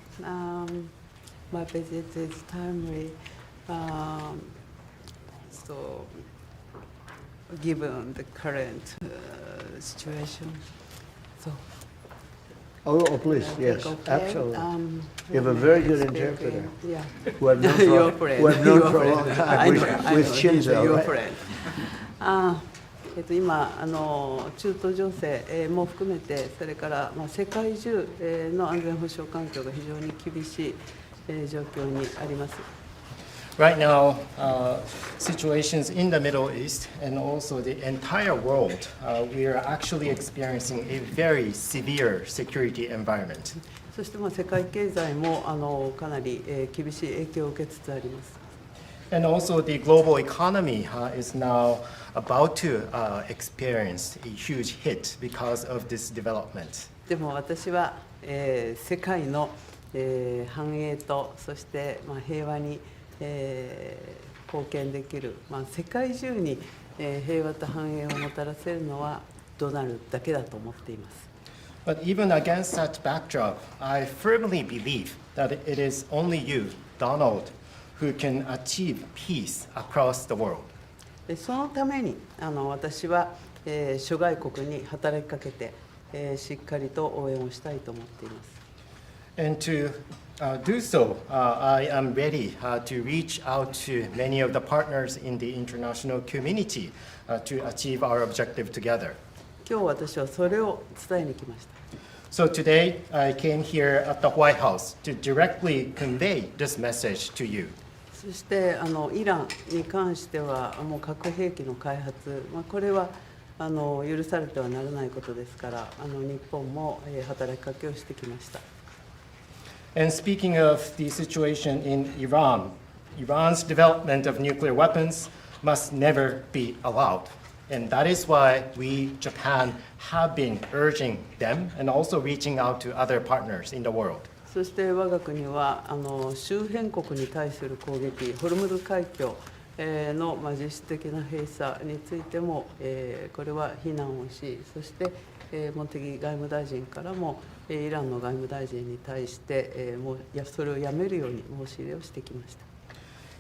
my visit is timely. So, given the current situation, so. Oh, please, yes, Okay. absolutely. You have a very good interpreter. Yeah. Who I've known Your for, friend. who I've known Your for a friend. long I time know, I with know. He's Shinzo, your right? friend. 今中東情勢も含めて、それから世界中の安全保障環境が非常に厳しい状況にあります。Right now, situations in the Middle East and also the entire world, we are actually experiencing a very severe security environment. そして世界経済もかなり厳しい影響を受けつつあります。And also the global economy is now about to experience a huge hit because of this development. でも私は世界の繁栄とそして平和に貢献できる、世界中に平和と繁栄をもたらせるのはドナルドだけだと思っています。But even against that backdrop, I firmly believe that it is only you, Donald, who can achieve peace across the world. そのために私は諸外国に働きかけてしっかりと応援をしたいと思っています。And to do so, I am ready to reach out to many of the partners in the international community to achieve our objective together. 今日私はそれを伝えに来ました。So today, I came here at the White House to directly convey this message to you. そしてイランに関してはもう核兵器の開発、これは許されてはならないことですから、日本も働きかけをしてきました。And speaking of the situation in Iran, Iran's development of nuclear weapons must never be allowed. And that is why we, Japan, have been urging them and also reaching out to other partners in the world. そして我が国は周辺国に対する攻撃、ホルムズ海峡の実質的な閉鎖についてもこれは非難をし、そして茂木外務大臣からもイランの外務大臣に対してそれをやめるように申し入れをしてきました。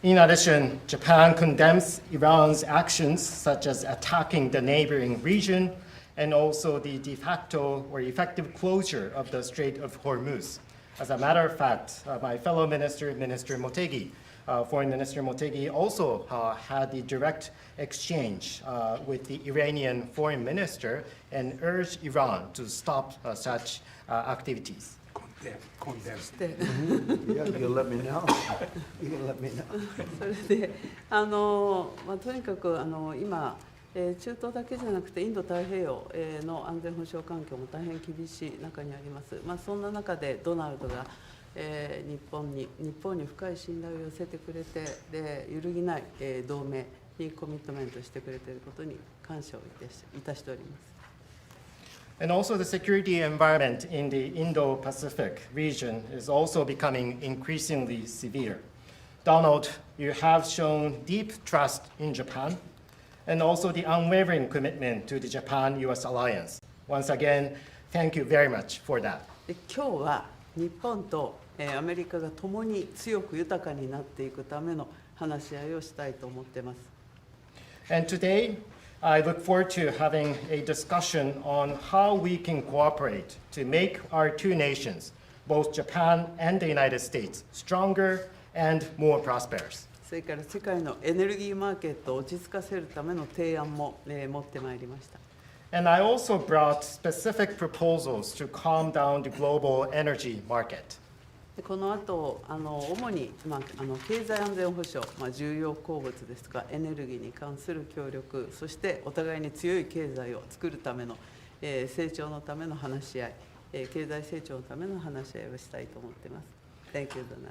In addition, Japan condemns Iran's actions such as attacking the neighboring region and also the de facto or effective closure of the Strait of Hormuz. As a matter of fact, my fellow minister, Minister Motegi, Foreign Minister Motegi, also had the direct exchange with the Iranian foreign minister and urged Iran to stop such activities. You'll let me know. You'll let me know. それでとにかく今、中東だけじゃなくてインド太平洋の安全保障環境も大変厳しい中にあります。そんな中でドナルドが日本に深い信頼を寄せてくれて、で揺るぎない同盟にコミットメントしてくれていることに感謝をいたしております。And also the security environment in the Indo-Pacific region is also becoming increasingly severe. Donald, you have shown deep trust in Japan and also the unwavering commitment to the Japan-US alliance. Once again, thank you very much for that. 今日は日本とアメリカが共に強く豊かになっていくための話し合いをしたいと思っています。And today, I look forward to having a discussion on how we can cooperate to make our two nations, both Japan and the United States, stronger and more prosperous. それから世界のエネルギーマーケットを落ち着かせるための提案も持ってまいりました。And I also brought specific proposals to calm down the global energy market. この後主に、経済安全保障、重要鉱物ですとかエネルギーに関する協力、そしてお互いに強い経済を作るための、成長のための話し合い、経済成長のための話し合いをしたいと思っています。Thank you, Donald.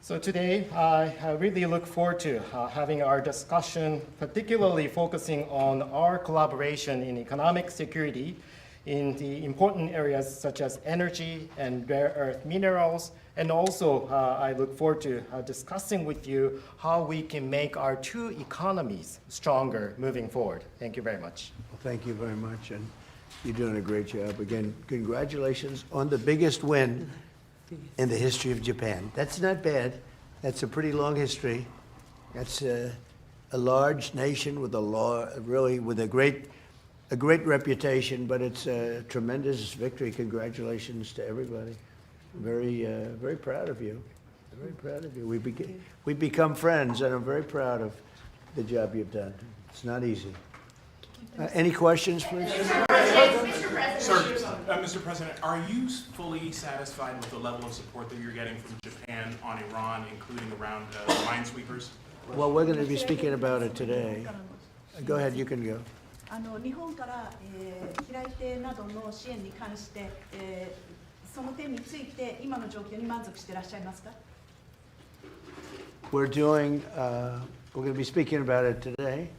So today, I really look forward to having our discussion, particularly focusing on our collaboration in economic security in the important areas such as energy and rare earth minerals. And also, I look forward to discussing with you how we can make our two economies stronger moving forward. Thank you very much. Well, thank you very much, and you're doing a great job. Again, congratulations on the biggest win in the history of Japan. That's not bad. That's a pretty long history. That's a large nation with a great reputation, but it's a tremendous victory. Congratulations to everybody. Very proud of you. Very proud of you. We've become friends, and I'm very proud of the job you've done. It's not easy. Any questions, please? Mr. President, are you fully satisfied with the level of support that you're getting from Japan on Iran, including around minesweepers? Well, we're going to be speaking about it today. Go ahead, you can go. 日本から平井邸などの支援に関して、その点について今の状況に満足していらっしゃいますか？ We're going to be speaking about it today.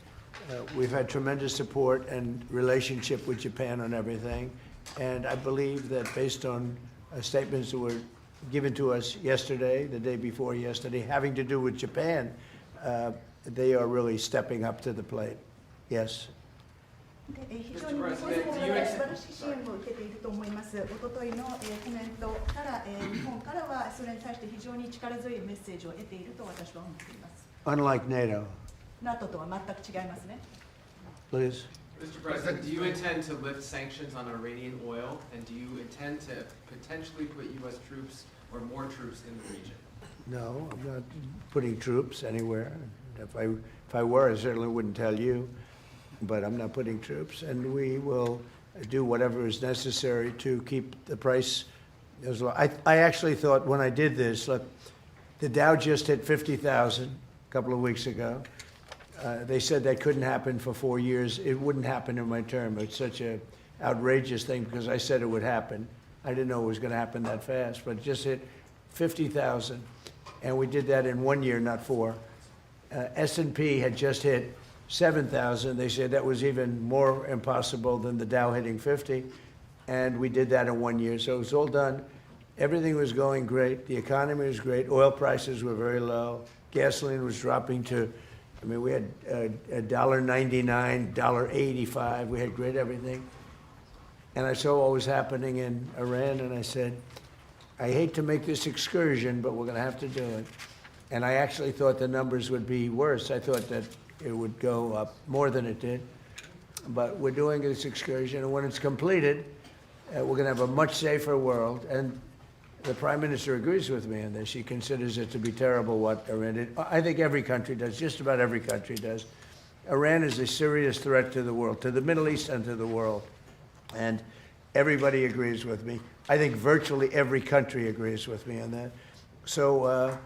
We've had tremendous support and relationship with Japan on everything. And I believe that based on statements that were given to us yesterday, the day before yesterday, having to do with Japan, they are really stepping up to the plate. Yes. 非常に日本政府から素晴らしい支援を受けていると思います。おとといのコメントから、日本からはそれに対して非常に力強いメッセージを得ていると私は思っています。Unlike NATO. NATO とは全く違いますね。Please. Mr. President, do you intend to lift sanctions on Iranian oil, and do you intend to potentially put U.S. troops or more troops in the region? No, I'm not putting troops anywhere. If I were, I certainly wouldn't tell you. But I'm not putting troops, and we will do whatever is necessary to keep the price as low. I actually thought when I did this, look, the Dow just hit 50,000 a couple of weeks ago. They said that couldn't happen for 4 years. It wouldn't happen in my term. It's such an outrageous thing because I said it would happen. I didn't know it was going to happen that fast, but it just hit 50,000, and we did that in 1 year, not 4. S&P had just hit 7,000. They said that was even more impossible than the Dow hitting 50, and we did that in 1 year. So it was all done. Everything was going great. The economy was great. Oil prices were very low. Gasoline was dropping to, we had $1.99, $1.85. We had great everything. And I saw what was happening in Iran, and I said, I hate to make this excursion, but we're going to have to do it. And I actually thought the numbers would be worse. I thought that it would go up more than it did. But we're doing this excursion, and when it's completed, we're going to have a much safer world. And the Prime Minister agrees with me on this. She considers it to be terrible what Iran did. I think every country does, just about every country does. Iran is a serious threat to the world, to the Middle East and to the world. And everybody agrees with me. I think virtually every country agrees with me on that. So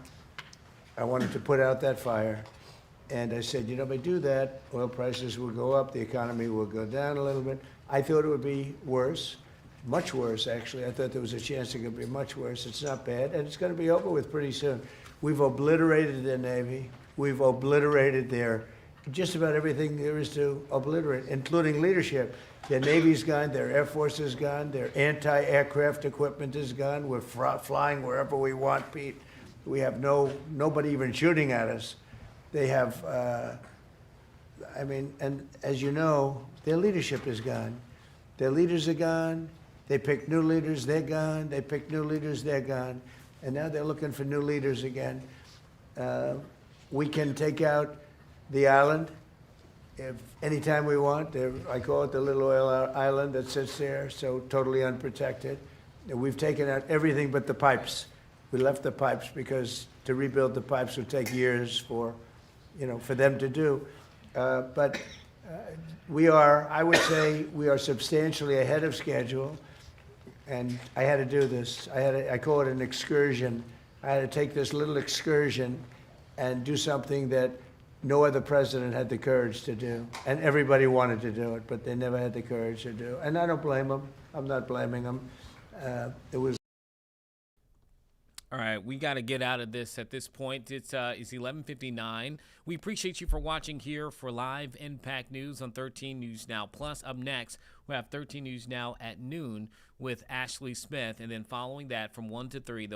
I wanted to put out that fire. And I said, if I do that, oil prices will go up, the economy will go down a little bit. I thought it would be worse, much worse, actually. I thought there was a chance it could be much worse. It's not bad, and it's going to be over with pretty soon. We've obliterated their Navy. We've obliterated their just about everything there is to obliterate, including leadership. Their Navy's gone, their Air Force is gone, their anti-aircraft equipment is gone. We're flying wherever we want, Pete. We have nobody even shooting at us. They have, and as you know, their leadership is gone. Their leaders are gone. They pick new leaders, they're gone. They pick new leaders, they're gone. And now they're looking for new leaders again. We can take out the island if anytime we want. I call it the little oil island that sits there, so totally unprotected. And we've taken out everything but the pipes. We left the pipes because to rebuild the pipes would take years for them to do. But I would say we are substantially ahead of schedule. And I had to do this. I call it an excursion. I had to take this little excursion and do something that no other president had the courage to do. And everybody wanted to do it, but they never had the courage to do it. And I don't blame them. I'm not blaming them. It was. All right, we got to get out of this at this point. It's 11:59. We appreciate you for watching here for Live Impact News on 13 News Now Plus. Up next, we have 13 News Now at noon with Ashley Smith, and then following that from 1 to 3, they'll